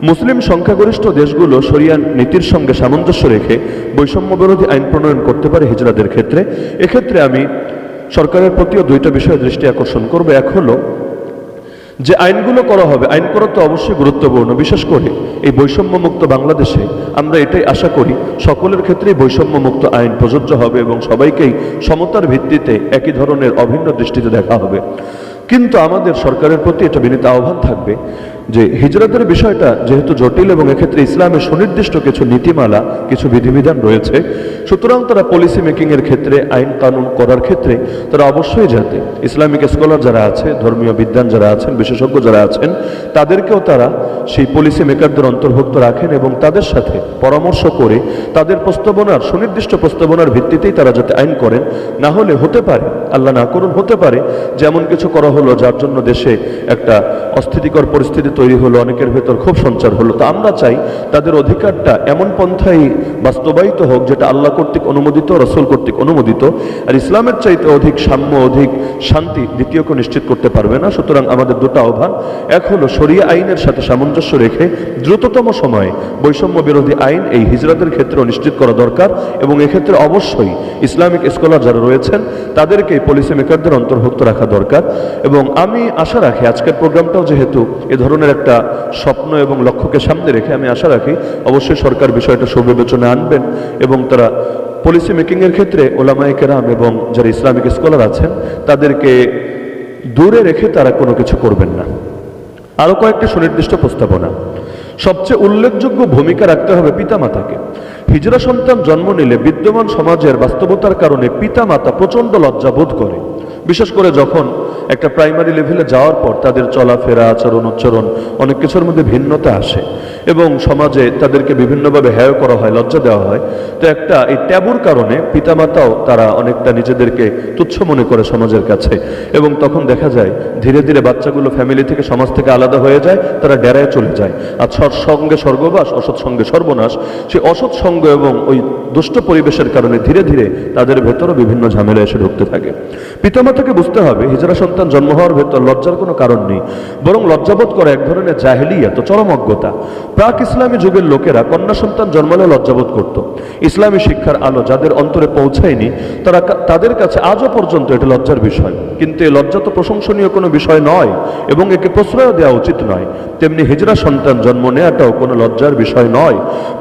মুসলিম সংখ্যাগরিষ্ঠ দেশগুলো শরিয়া নীতির সঙ্গে সামঞ্জস্য রেখে বৈষম্য বিরোধী আইন প্রণয়ন করতে পারে হিজরাদের ক্ষেত্রে। এক্ষেত্রে আমি সরকারের প্রতিও দুইটা বিষয়ে দৃষ্টি আকর্ষণ করব। এক হলো যে আইনগুলো করা হবে, আইন করা তো অবশ্যই গুরুত্বপূর্ণ। বিশেষ করে এই বৈষম্যমুক্ত বাংলাদেশে আমরা এটাই আশা করি সকলের ক্ষেত্রেই বৈষম্যমুক্ত আইন প্রযোজ্য হবে এবং সবাইকেই সমতার ভিত্তিতে একই ধরনের অভিন্ন দৃষ্টিতে দেখা হবে। কিন্তু আমাদের সরকারের প্রতি এটা বিনীত আহ্বান থাকবে যে হিজরাতের বিষয়টা যেহেতু জটিল এবং এক্ষেত্রে ইসলামের সুনির্দিষ্ট কিছু নীতিমালা, কিছু বিধিবিধান রয়েছে, সুতরাং তারা পলিসি মেকিংয়ের ক্ষেত্রে, আইন কানুন করার ক্ষেত্রে তারা অবশ্যই যাতে ইসলামিক স্কলার যারা আছে, ধর্মীয় বিদ্বান যারা আছেন, বিশেষজ্ঞ যারা আছেন, তাদেরকেও তারা সেই পলিসি মেকারদের অন্তর্ভুক্ত রাখেন এবং তাদের সাথে পরামর্শ করে তাদের প্রস্তাবনার, সুনির্দিষ্ট প্রস্তাবনার ভিত্তিতেই তারা যাতে আইন করেন। না হলে হতে পারে, আল্লাহ না করুন, হতে পারে যেমন কিছু করা হলো যার জন্য দেশে একটা অস্থিতিকর পরিস্থিতি তৈরি হলো, অনেকের ভেতর ক্ষোভ সঞ্চার হলো। তো আমরা চাই তাদের অধিকারটা এমন পন্থাই বাস্তবায়িত হোক যেটা আল্লাহ কর্তৃক অনুমোদিত, রাসূল কর্তৃক অনুমোদিত। আর ইসলামের চাইতে অধিক সাম্য, অধিক শান্তি দ্বিতীয় কেউ নিশ্চিত করতে পারবে না। সুতরাং আমাদের দুটো আহ্বান, এক হলো শরিয়া আইনের সাথে সামঞ্জস্য রেখে দ্রুততম সময়ে বৈষম্য বিরোধী আইন এই হিজরাতের ক্ষেত্রেও নিশ্চিত করা দরকার এবং এক্ষেত্রে অবশ্যই ইসলামিক স্কলার যারা রয়েছেন তাদেরকে পলিসি মেকারদের অন্তর্ভুক্ত রাখা দরকার। এবং আমি আশা রাখি আজকের প্রোগ্রামটাও যেহেতু এ ধরনের একটা স্বপ্ন এবং লক্ষ্যকে সামনে রেখে আমি আশা রাখি অবশ্যই সরকার বিষয়টা সুবিবেচনায় আনবেন এবং তারা পলিসি মেকিংয়ের ক্ষেত্রে ওলামায়ে কেরাম এবং যারা ইসলামিক স্কলার আছেন তাদেরকে দূরে রেখে তারা কোনো কিছু করবেন না। আরও কয়েকটি সুনির্দিষ্ট প্রস্তাবনা। সবচেয়ে উল্লেখযোগ্য ভূমিকা রাখতে হবে পিতামাতাকে। হিজড়া সন্তান জন্ম নিলে বিদ্যমান সমাজের বাস্তবতার কারণে পিতামাতা প্রচণ্ড লজ্জা বোধ করে, বিশেষ করে যখন একটা প্রাইমারি লেভেলে যাওয়ার পর তাদের চলাফেরা, আচরণ, উচ্চারণ অনেক কিছুর মধ্যে ভিন্নতা আসে এবং সমাজে তাদেরকে বিভিন্নভাবে হেয় করা হয়, লজ্জা দেওয়া হয়। তো একটা এই ট্যাবুর কারণে পিতামাতাও তারা অনেকটা নিজেদেরকে তুচ্ছ মনে করে সমাজের কাছে, এবং তখন দেখা যায় ধীরে ধীরে বাচ্চাগুলো ফ্যামিলি থেকে, সমাজ থেকে আলাদা হয়ে যায়, তারা ডেরায় চলে যায়। আর সৎসঙ্গে স্বর্গবাস, অসৎ সঙ্গে সর্বনাশ। সেই অসৎ সঙ্গ এবং ওই দুষ্ট পরিবেশের কারণে ধীরে ধীরে তাদের ভেতরও বিভিন্ন ঝামেলা এসে ঢুকতে থাকে। পিতামাতাকে বুঝতে হবে হিজড়া সন্তান জন্ম হওয়ার ভেতর লজ্জার কোনো কারণ নেই, বরং লজ্জাবোধ করা এক ধরনের জাহেলিয়াত, চরম অজ্ঞতা। প্রাক ইসলামী যুগের লোকেরা কন্যা সন্তান জন্মালেও লজ্জাবোধ করত। ইসলামী শিক্ষার আলো যাদের অন্তরে পৌঁছায়নি তাদের কাছে আজও পর্যন্ত এটা লজ্জার বিষয়। কিন্তু এই লজ্জা তো প্রশংসনীয় কোনো বিষয় নয় এবং একে প্রশ্রয় দেওয়া উচিত নয়। তেমনি হিজড়া সন্তান জন্ম নেওয়াটাও কোনো লজ্জার বিষয় নয়,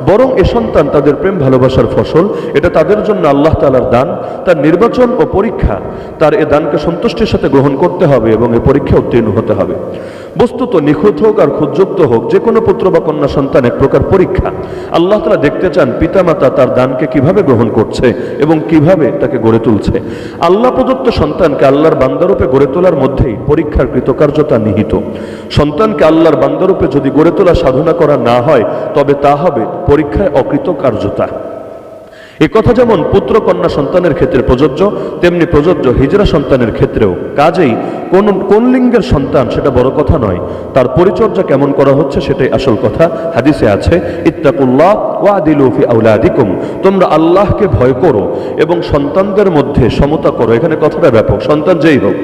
বরং এ সন্তান তাদের প্রেম ভালোবাসার ফসল। এটা তাদের জন্য আল্লাহ তাআলার দান, তার নির্বাচন ও পরীক্ষা। তার এ দানকে সন্তুষ্টির সাথে গ্রহণ করতে হবে এবং এ পরীক্ষা উত্তীর্ণ হতে হবে। বস্তুত নিখুঁত হোক আর খুঁতযুক্ত হোক, যে কোনো পুত্র বা কন্যা সন্তান এক প্রকার পরীক্ষা। আল্লাহ তাআলা দেখতে চান পিতামাতা তার দানকে কিভাবে গ্রহণ করছে এবং কিভাবে তাকে গড়ে তুলছে। আল্লাহ প্রদত্ত সন্তানকে আল্লাহর বান্দারূপে গড়ে তোলার মধ্যেই পরীক্ষার কৃতকার্যতা নিহিত। সন্তানকে আল্লাহর বান্দারূপে যদি গড়ে তোলা সাধনা করা না হয়, তবে তা হবে পরীক্ষায় অকৃতকার্যতা। এ কথা যেমন পুত্র কন্যা সন্তানের ক্ষেত্রে প্রযোজ্য, তেমনি প্রযোজ্য হিজড়া সন্তানের ক্ষেত্রেও। কাজেই কোন লিঙ্গের সন্তান সেটা বড় কথা নয়, তার পরিচর্যা কেমন করা হচ্ছে সেটাই আসল কথা। হাদিসে আছে, ইত্তাকুল্লাহ ওয়া আদিলু ফি আওলাদিকুম, তোমরা আল্লাহকে ভয় করো এবং সন্তানদের মধ্যে সমতা করো। এখানে কথাটা ব্যাপক, সন্তান যেই হোক,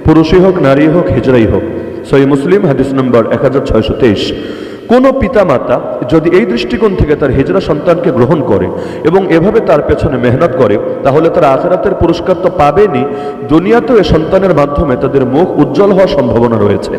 পুরুষই হোক, নারী হোক, হিজড়াই হোক। সহিহ মুসলিম হাদিস নম্বর 1623। কোনো পিতামাতা যদি এই দৃষ্টিকোণ থেকে তার হিজড়া সন্তানকে গ্রহণ করে এবং এভাবে তার পেছনে মেহনত করে, তাহলে তারা আখিরাতের পুরস্কার তো পাবেনই, দুনিয়াতেও এ সন্তানের মাধ্যমে তাদের মুখ উজ্জ্বল হওয়ার সম্ভাবনা রয়েছে।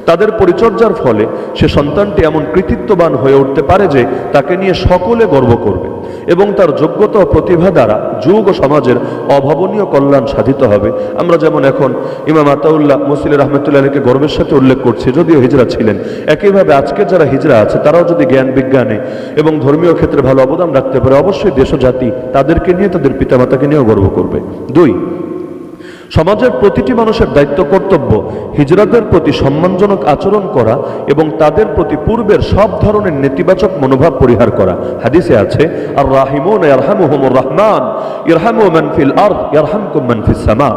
তাদের পরিচর্যার ফলে সে সন্তানটি এমন কৃতিত্ববান হয়ে উঠতে পারে যে তাকে নিয়ে সকলে গর্ব করবে এবং তার যোগ্যতা ও প্রতিভা দ্বারা যুগ ও সমাজের অভাবনীয় কল্যাণ সাধিত হবে। আমরা যেমন এখন ইমাম আতাউল্লাহ মুসলি রহমতুল্লাহ আলাইহিকে গর্বের সাথে উল্লেখ করছি, যদিও হিজড়া ছিলেন। একইভাবে আজকে যারা হিজড়া আছে তারাও যদি জ্ঞান বিজ্ঞানে এবং ধর্মীয় ক্ষেত্রে ভালো অবদান রাখতে পারে, অবশ্যই দেশ ও জাতি তাদেরকে নিয়ে, তাদের পিতামাতাকে নিয়েও গর্ব করবে। 2, সমাজের প্রতিটি মানুষের দায়িত্ব, কর্তব্য হিজড়াদের প্রতি সম্মানজনক আচরণ করা এবং তাদের প্রতি পূর্বের সব ধরনের নেতিবাচক মনোভাব পরিহার করা। হাদিসে আছে, আর রাহিমুন ইয়ারহামুহুমুর রহমান ইরহামু মান ফিল আরদ ইয়ারহামকুম মান ফিস সামা।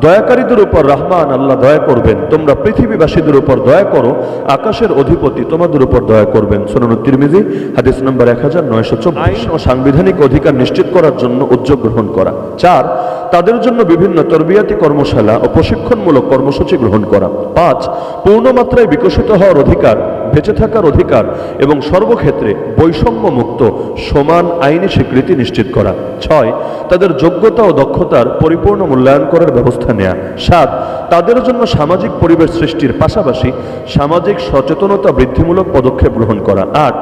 দয়াকারীদের উপর রহমান আল্লাহ দয়া করবেন, তোমরা পৃথিবীবাসীদের উপর দয়া করো, আকাশের অধিপতি তোমাদের উপর দয়া করবেন। সুনান তিরমিজি হাদিস নম্বর 1924। আইন ও সাংবিধানিক অধিকার নিশ্চিত করার জন্য উদ্যোগ গ্রহণ করা। 4, তাদের জন্য বিভিন্ন তরবিয়াতি কর্মশালা ও প্রশিক্ষণমূলক কর্মসূচি গ্রহণ করা। 5, পূর্ণমাত্রায় বিকশিত হওয়ার অধিকার, বেঁচে থাকার অধিকার এবং সর্বক্ষেত্রে বৈষম্য মুক্ত সমান আইনি স্বীকৃতি নিশ্চিত করা। 6, তাদের যোগ্যতা ও দক্ষতার পরিপূর্ণ মূল্যায়ন করার ব্যবস্থা নেওয়া। 7, তাদের জন্য সামাজিক পরিবেশ সৃষ্টির পাশাপাশি সামাজিক সচেতনতা বৃদ্ধিমূলক পদক্ষেপ গ্রহণ করা। 8,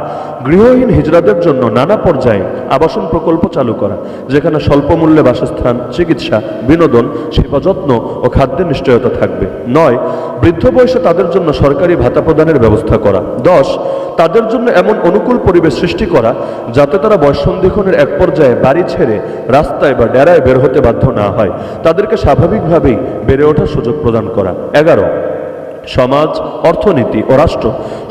গৃহহীন হিজড়াদের জন্য নানা পর্যায়ে আবাসন প্রকল্প চালু করা, যেখানে স্বল্প মূল্যে বাসস্থান, চিকিৎসা, বিনোদন, সেবা যত্ন ও খাদ্যের নিশ্চয়তা থাকবে। 9, বৃদ্ধ বয়সে তাদের জন্য সরকারি ভাতা প্রদানের ব্যবস্থা করা। 10, তাদের জন্য এমন অনুকূল পরিবেশ সৃষ্টি করা যাতে তারা বয়ঃসন্ধিক্ষণের এক পর্যায়ে বাড়ি ছেড়ে রাস্তায় বা ডেরায় বের হতে বাধ্য না হয়, তাদেরকে স্বাভাবিকভাবেই বেড়ে ওঠার সুযোগ প্রদান করা। 11, সমাজ, অর্থনীতি ও রাষ্ট্র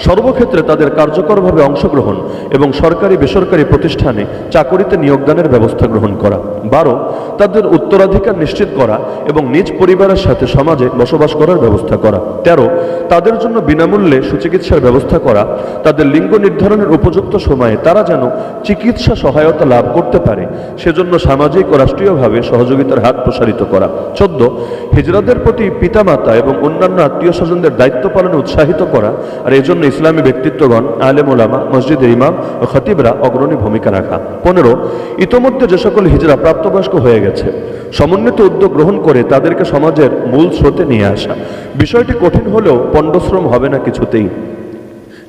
সর্বক্ষেত্রে তাদের কার্যকরভাবে অংশগ্রহণ এবং সরকারি বেসরকারি প্রতিষ্ঠানে চাকরিতে নিয়োগদানের ব্যবস্থা গ্রহণ করা। 12, তাদের উত্তরাধিকার নিশ্চিত করা এবং নিজ পরিবারের সাথে সমাজে বসবাস করার ব্যবস্থা করা। 13, তাদের জন্য বিনামূল্যে সুচিকিৎসার ব্যবস্থা করা, তাদের লিঙ্গ নির্ধারণের উপযুক্ত সময়ে তারা যেন চিকিৎসা সহায়তা লাভ করতে পারে সেজন্য সামাজিক ও রাষ্ট্রীয়ভাবে সহযোগিতার হাত প্রসারিত করা। 14, হিজড়াদের প্রতি পিতামাতা এবং অন্যান্য আত্মীয় স্বজন মুসলিমদের দায়িত্ব পালনে উৎসাহিত করা, আর এই জন্য ইসলামী ব্যক্তিত্বগণ, আলেম ওলামা, মসজিদের ইমাম ও খতিবরা অগ্রণী ভূমিকা রাখা। 15, ইতোমধ্যে যে সকল হিজরা প্রাপ্তবয়স্ক হয়ে গেছে সমন্বিত উদ্যোগ গ্রহণ করে তাদেরকে সমাজের মূল স্রোতে নিয়ে আসা। বিষয়টি কঠিন হলেও পণ্ডশ্রম হবে না কিছুতেই,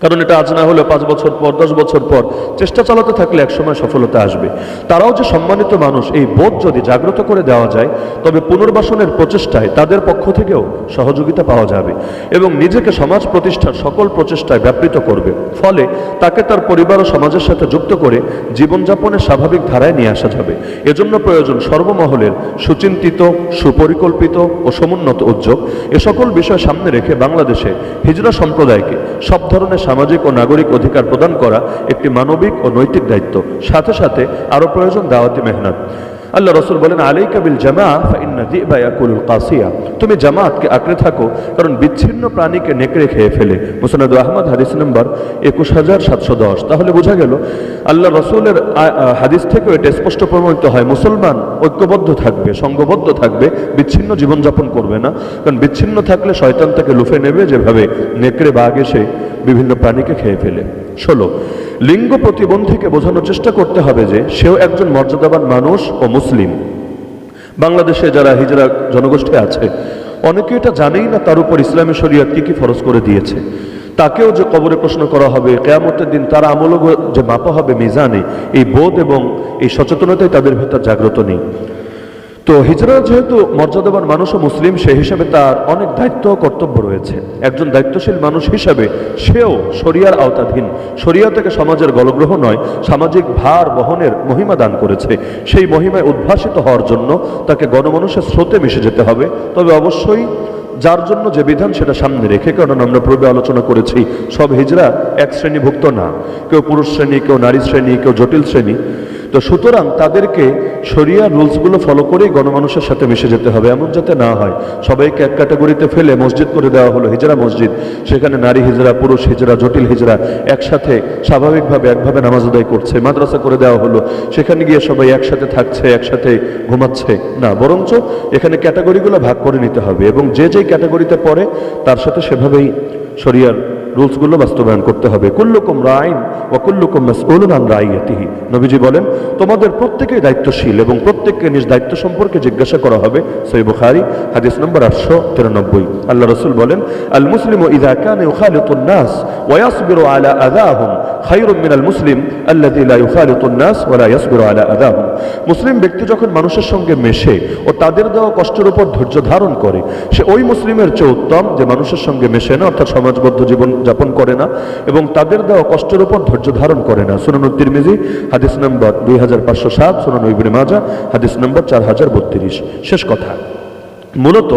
কারণ এটা আজ না হলেও 5 বছর পর 10 বছর পর চেষ্টা চালাতে থাকলে একসময় সফলতা আসবে। তারাও যে সম্মানিত মানুষ, এই বোধ যদি জাগ্রত করে দেওয়া যায় তবে পুনর্বাসনের প্রচেষ্টায় তাদের পক্ষ থেকেও সহযোগিতা পাওয়া যাবে এবং নিজেকে সমাজ প্রতিষ্ঠার সকল প্রচেষ্টায় ব্যাপৃত করবে। ফলে তাকে তার পরিবার ও সমাজের সাথে যুক্ত করে জীবনযাপনের স্বাভাবিক ধারায় নিয়ে আসা যাবে। এজন্য প্রয়োজন সর্বমহলের সুচিন্তিত, সুপরিকল্পিত ও সমুন্নত উদ্যোগ। এ সকল বিষয় সামনে রেখে বাংলাদেশে হিজরা সম্প্রদায়কে সব ধরনের সামাজিক ও নাগরিক অধিকার প্রদান করা একটি মানবিক ও নৈতিক দায়িত্ব। সাথে সাথে আরো প্রয়োজন দাওয়াতি মেহনত। আল্লাহ রসুল বলেন, আলাইকা বিল জামাআহ ফাইন্না যিবা ইয়াকুলুল কাসিয়া, তুমি জামাতকে আঁকড়ে থাকো, কারণ বিচ্ছিন্ন প্রাণীকে নেকড়ে খেয়ে ফেলে। মুসনাদ আহমদ হাদিস নম্বর 21710। তাহলে বোঝা গেল আল্লাহ রসুলের হাদিস থেকেও এটা স্পষ্ট প্রমাণিত হয়, মুসলমান ঐক্যবদ্ধ থাকবে, সংঘবদ্ধ থাকবে, বিচ্ছিন্ন জীবনযাপন করবে না। কারণ বিচ্ছিন্ন থাকলে শয়তান তাকে লুফে নেবে, যেভাবে নেকড়ে বাঘ এসে বিভিন্ন প্রাণীকে খেয়ে ফেলে। 16, লিঙ্গ প্রতিবন্ধীকে বোঝানোর চেষ্টা করতে হবে যে সেও একজন মর্যাদাবান মানুষ ও মুসলিম। বাংলাদেশে যারা হিজরা জনগোষ্ঠী আছে অনেকে এটা জানেই না তার উপর ইসলামী শরীয়ত কি কি ফরজ করে দিয়েছে। তাকেও যে কবরে প্রশ্ন করা হবে, কিয়ামতের দিন তার আমলও যে মাপা হবে মিজানে, এই বোধ এবং এই সচেতনতাই তাদের ভেতর জাগ্রত নেই। তো হিজরা যেহেতু মর্যাদাবান মানুষ ও মুসলিম, সেই হিসাবে তার অনেক দায়িত্ব ও কর্তব্য রয়েছে। একজন দায়িত্বশীল মানুষ হিসাবে সেও শরিয়ার আওতাধীন, শরিয়া থেকে সমাজের গলগ্রহ নয়, সামাজিক ভার বহনের মহিমা দান করেছে। সেই মহিমায় উদ্ভাসিত হওয়ার জন্য তাকে গণমানুষের স্রোতে মিশে যেতে হবে। তবে অবশ্যই যার জন্য যে বিধান সেটা সামনে রেখে, কারণ আমরা পূর্বে আলোচনা করেছি সব হিজরা এক শ্রেণীভুক্ত না, কেউ পুরুষ শ্রেণী, কেউ নারী শ্রেণী, কেউ জটিল শ্রেণী। তো সুতরাং তাদেরকে শরিয়া রুলসগুলো ফলো করেই গণমানুষের সাথে মিশে যেতে হবে, এমন যাতে না হয় সবাইকে এক ক্যাটাগরিতে ফেলে মসজিদ করে দেওয়া হলো হিজরা মসজিদ, সেখানে নারী হিজরা, পুরুষ হিজরা, জটিল হিজরা একসাথে স্বাভাবিকভাবে একভাবে নামাজ আদায় করছে। মাদ্রাসা করে দেওয়া হলো, সেখানে গিয়ে সবাই একসাথে থাকছে, একসাথে ঘুমাচ্ছে না, বরঞ্চ এখানে ক্যাটাগরিগুলো ভাগ করে নিতে হবে এবং যে যেই ক্যাটাগরিতে পড়ে তার সাথে সেভাবেই শরিয়ার রুলসগুলো বাস্তবায়ন করতে হবে। কুল্লুকুম রাইন ওয়া কুল্লুকুম মাসউলুন আন রাইয়াতিহি, নবীজি বলেন তোমাদের প্রত্যেকেই দায়িত্বশীল এবং প্রত্যেককে নিজ দায়িত্ব সম্পর্কে জিজ্ঞাসা করা হবে। সহিহ বুখারী হাদিস নম্বর 893। আল্লাহ রাসূল বলেন, আল মুসলিমু ইযা কানা ইউখালিতুন নাস ওয়া ইয়াসবিরু আলা আযাহুম খায়রুম মিনাল মুসলিম আল্লাযী লা ইউখালিতুন নাস ওয়া লা ইয়াসবিরু আলা আযাহুম। মুসলিম ব্যক্তি যখন মানুষের সঙ্গে মেশে ও তাদের দেওয়া কষ্টের উপর ধৈর্য ধারণ করে, সে ওই মুসলিমের চেয়ে উত্তম যে মানুষের সঙ্গে মেশে না, অর্থাৎ সমাজবদ্ধ জীবন যাপন করে না এবং তাদের দেওয়া কষ্টের উপর ধৈর্য ধারণ করে না। সুনান তিরমিজি হাদিস নম্বর 2507, সুনান ইবনে মাজাহ হাদিস নম্বর 4032। শেষ কথা, মূলত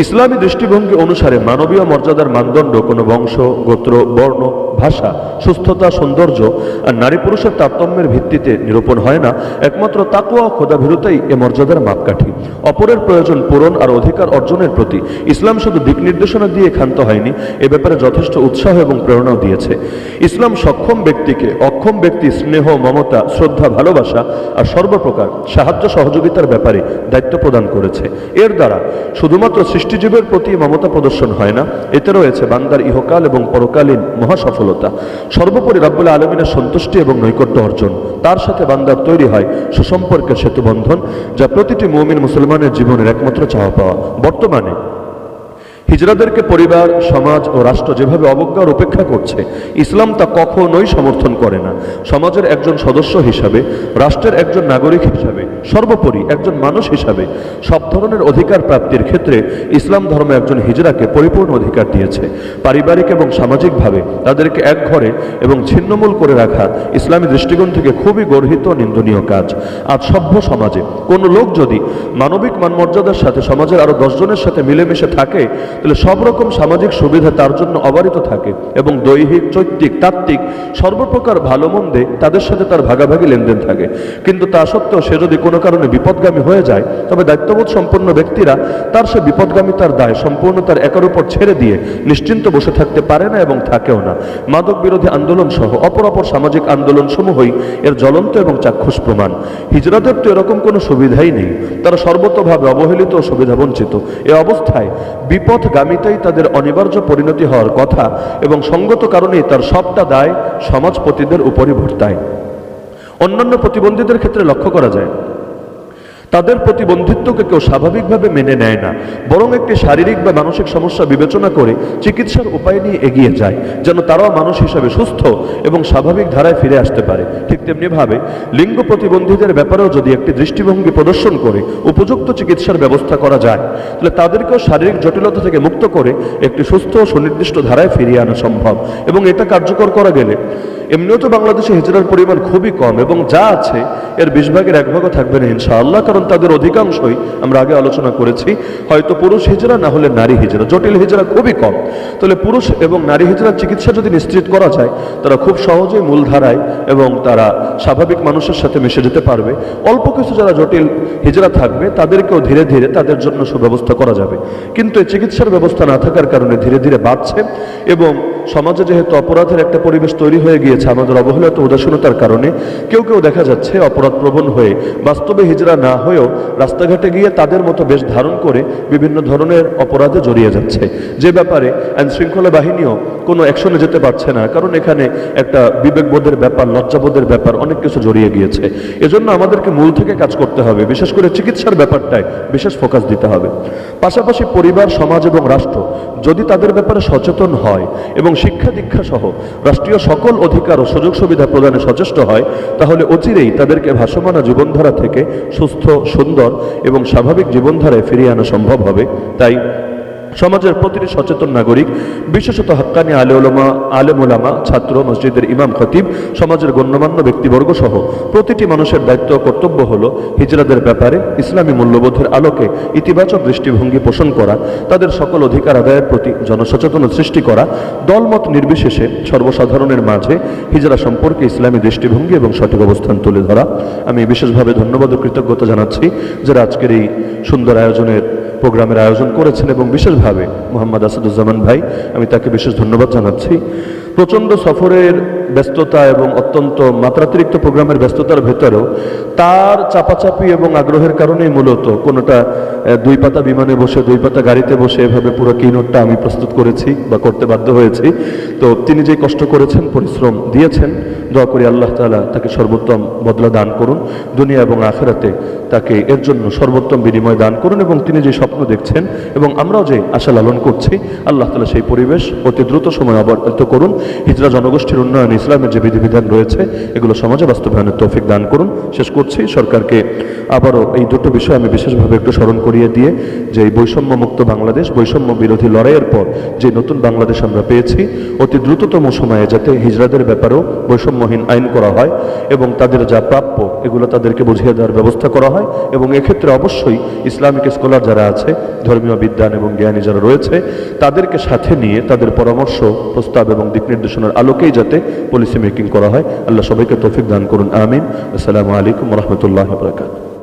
ইসলামী দৃষ্টিভঙ্গি অনুসারে মানবীয় মর্যাদার মানদণ্ড কোনো বংশ, গোত্র, বর্ণ, ভাষা, সুস্থতা, সৌন্দর্য আর নারী পুরুষের তারতম্যের ভিত্তিতে নিরূপণ হয় না। একমাত্র তাকওয়া ও খোদাভীরুতাই এ মর্যাদার মাপকাঠি। অপরের প্রয়োজন পূরণ আর অধিকার অর্জনের প্রতি ইসলাম শুধু দিক নির্দেশনা দিয়ে ক্ষান্ত হয়নি, এ ব্যাপারে যথেষ্ট উৎসাহ এবং প্রেরণাও দিয়েছে। ইসলাম সক্ষম ব্যক্তিকে অক্ষম ব্যক্তি স্নেহ, মমতা, শ্রদ্ধা, ভালোবাসা আর সর্বপ্রকার সাহায্য সহযোগিতার ব্যাপারে দায়িত্ব প্রদান করেছে। এর দ্বারা শুধুমাত্র সৃষ্টিজীবের প্রতি মমতা প্রদর্শন হয় না, এতে রয়েছে বান্দার ইহকাল এবং পরকালীন মহাসফলতা। সর্বোপরি রাব্বুল আলামিনের সন্তুষ্টি এবং নৈকট্য অর্জন, তার সাথে বান্দার তৈরি হয় সুসম্পর্কের সেতুবন্ধন, যা প্রতিটি মুমিন মুসলমানের জীবনের একমাত্র চাওয়া পাওয়া। বর্তমানে হিজড়াদেরকে পরিবার, সমাজ ও রাষ্ট্র যেভাবে অবজ্ঞার উপেক্ষা করছে, ইসলাম তা কখনোই সমর্থন করে না। সমাজের একজন সদস্য হিসাবে, রাষ্ট্রের একজন নাগরিক হিসাবে, সর্বোপরি একজন মানুষ হিসাবে সব ধরনের অধিকার প্রাপ্তির ক্ষেত্রে ইসলাম ধর্ম একজন হিজড়াকে পরিপূর্ণ অধিকার দিয়েছে। পারিবারিক এবং সামাজিকভাবে তাদেরকে এক ঘরে এবং ছিন্নমূল করে রাখা ইসলামী দৃষ্টিকোণ থেকে খুবই গর্হিত, নিন্দনীয় কাজ। আজ সভ্য সমাজে কোনো লোক যদি মানবিক মানমর্যাদার সাথে সমাজের আরো 10 জনের সাথে মিলেমিশে থাকে, তাহলে সব রকম সামাজিক সুবিধা তার জন্য অবারিত থাকে এবং দৈহিক, চৈত্তিক, তাত্ত্বিক সর্বপ্রকার ভালো মন্দে তাদের সাথে তার ভাগাভাগি লেনদেন থাকে। কিন্তু তা সত্ত্বেও সে যদি কোনো কারণে বিপদগামী হয়ে যায়, তবে দায়িত্ববোধ সম্পন্ন ব্যক্তিরা তার সে বিপদগামিতার দায় সম্পূর্ণ তার একার উপর ছেড়ে দিয়ে নিশ্চিন্ত বসে থাকতে পারে না এবং থাকেও না। মাদক বিরোধী আন্দোলন সহ অপর সামাজিক আন্দোলন সমূহই এর জ্বলন্ত এবং চাক্ষুষ প্রমাণ। হিজড়াদের তো এরকম কোনো সুবিধাই নেই, তারা সর্বতভাবে অবহেলিত ও সুবিধাবঞ্চিত। এ অবস্থায় বিপথ পথগামিতাই তাদের অনিবার্য পরিণতি হওয়ার কথা এবং সঙ্গত কারণেই তার সবটা দায় সমাজপতিদের উপরই বর্তায়। অন্যান্য প্রতিবন্ধীদের ক্ষেত্রে লক্ষ্য করা যায় তাদের প্রতিবন্ধিত্বকে কেউ স্বাভাবিকভাবে মেনে নেয় না, বরং একটি শারীরিক বা মানসিক সমস্যা বিবেচনা করে চিকিৎসার উপায় নিয়ে এগিয়ে যায়, যেন তারাও মানুষ হিসাবে সুস্থ এবং স্বাভাবিক ধারায় ফিরে আসতে পারে। ঠিক তেমনিভাবে লিঙ্গ প্রতিবন্ধীদের ব্যাপারেও যদি একটি দৃষ্টিভঙ্গি প্রদর্শন করে উপযুক্ত চিকিৎসার ব্যবস্থা করা যায়, তাহলে তাদেরকেও শারীরিক জটিলতা থেকে মুক্ত করে একটি সুস্থ ও সুনির্দিষ্ট ধারায় ফিরিয়ে আনা সম্ভব। এবং এটা কার্যকর করা গেলে এমনিও তো বাংলাদেশে হিজরার পরিমাণ খুবই কম, এবং যা আছে এর 20 ভাগের 1 ভাগও থাকবে না ইনশাআল্লাহ, কারণ তাদের অধিকাংশই আমরা আগে আলোচনা করেছি হয়তো পুরুষ হিজরা না হলে নারী হিজরা, জটিল হিজরা খুবই কম। তাহলে পুরুষ এবং নারী হিজরার চিকিৎসা যদি নিশ্চিত করা যায়, তারা খুব সহজেই মূলধারায় এবং তারা স্বাভাবিক মানুষের সাথে মিশে যেতে পারবে। অল্প কিছু যারা জটিল হিজরা থাকবে তাদেরকেও ধীরে ধীরে তাদের জন্য সুব্যবস্থা করা যাবে। কিন্তু এই চিকিৎসার ব্যবস্থা না থাকার কারণে ধীরে ধীরে বাড়ছে, এবং সমাজে যেহেতু অপরাধের একটা পরিবেশ তৈরি হয়ে গিয়েছে আমাদের অবহেলিত উদাসীনতার কারণে, কেউ কেউ দেখা যাচ্ছে অপরাধ প্রবণ হয়ে বাস্তবে হিজরা না হয়েও রাস্তাঘাটে গিয়ে তাদের মতো বেশ ধারণ করে বিভিন্ন ধরনের অপরাধে জড়িয়ে যাচ্ছে, যে ব্যাপারে আইনশৃঙ্খলা বাহিনীও কোনো অ্যাকশনে যেতে পারছে না, কারণ এখানে একটা বিবেকবোধের ব্যাপার, লজ্জাবোধের ব্যাপার, অনেক কিছু জড়িয়ে গিয়েছে। এজন্য আমাদেরকে মূল থেকে কাজ করতে হবে, বিশেষ করে চিকিৎসার ব্যাপারটায় বিশেষ ফোকাস দিতে হবে। পাশাপাশি পরিবার, সমাজ এবং রাষ্ট্র যদি তাদের ব্যাপারে সচেতন হয় এবং শিক্ষা দীক্ষা সহ রাষ্ট্রীয় সকল অধিকার ও সুযোগ সুবিধা প্রদানে সচেষ্ট হয়, তাহলে অচিরেই তাদেরকে ভাসমান জীবনধারা থেকে সুস্থ, সুন্দর এবং স্বাভাবিক জীবনধারায় ফিরিয়ে আনা সম্ভব হবে। তাই সমাজের প্রতিটি সচেতন নাগরিক, বিশেষত হক্কানি আলেম ওলামা, ছাত্র, মসজিদের ইমাম, খতিব, সমাজের গণ্যমান্য ব্যক্তিবর্গ সহ প্রতিটি মানুষের দায়িত্ব ও কর্তব্য হলো হিজরাদের ব্যাপারে ইসলামী মূল্যবোধের আলোকে ইতিবাচক দৃষ্টিভঙ্গি পোষণ করা, তাদের সকল অধিকার আদায়ের প্রতি জনসচেতনতা সৃষ্টি করা, দলমত নির্বিশেষে সর্বসাধারণের মাঝে হিজরা সম্পর্কে ইসলামী দৃষ্টিভঙ্গি এবং সঠিক অবস্থান তুলে ধরা। আমি বিশেষভাবে ধন্যবাদ ও কৃতজ্ঞতা জানাচ্ছি যারা আজকের এই সুন্দর প্রোগ্রামের আয়োজন করেছেন, এবং বিশেষভাবে মোহাম্মদ আসাদুজ্জামান ভাই, আমি তাকে বিশেষ ধন্যবাদ জানাচ্ছি। প্রচণ্ড সফরের ব্যস্ততা এবং অত্যন্ত মাত্রাতিরিক্ত প্রোগ্রামের ব্যস্ততার ভেতরেও তার চাপাচাপি এবং আগ্রহের কারণেই মূলত কোনোটা 2 পাতা বিমানে বসে 2 পাতা গাড়িতে বসে এভাবে পুরো কিনোটটা আমি প্রস্তুত করেছি বা করতে বাধ্য হয়েছি। তো তিনি যে কষ্ট করেছেন, পরিশ্রম দিয়েছেন, দোয়া করি আল্লাহ তাআলা তাকে সর্বোত্তম বদলা দান করুন, দুনিয়া এবং আখিরাতে তাকে এর জন্য সর্বোত্তম বিনিময় দান করুন, এবং তিনি যে স্বপ্ন দেখছেন এবং আমরাও যে আশা লালন করছি, আল্লাহ তাআলা সেই পরিবেশ অতি দ্রুত সময় অবতীর্ণ করুন। হিজরা জনগোষ্ঠীর উন্নয়ন, ইসলামের যে বিধিবিধান রয়েছে এগুলো সমাজে বাস্তবায়নের তৌফিক দান করুন। শেষ করছি, সরকারকে আবারও এই দুটো বিষয় আমি বিশেষভাবে একটু স্মরণ করিয়ে দিয়ে, যে এই বৈষম্য মুক্ত বাংলাদেশ, বৈষম্য বিরোধী লড়াইয়ের পর যে নতুন বাংলাদেশ আমরা পেয়েছি, অতি দ্রুততম সময়ে যাতে হিজরাদের ব্যাপারেও বৈষম্যহীন আইন করা হয় এবং তাদের যা প্রাপ্য এগুলো তাদেরকে বুঝিয়ে দেওয়ার ব্যবস্থা করা হয়, এবং এক্ষেত্রে অবশ্যই ইসলামিক স্কলার যারা আছে, ধর্মীয় বিদ্বান এবং জ্ঞানী যারা রয়েছে, তাদেরকে সাথে নিয়ে তাদের পরামর্শ, প্রস্তাব এবং দিক নির্দেশনার আলোকেই যাতে পলিসি মেকিং করা হয়। আল্লাহ সবাইকে তৌফিক দান করুন, আমিন। আসসালামু আলাইকুম ওয়া রাহমাতুল্লাহি ওয়া বারাকাতুহু।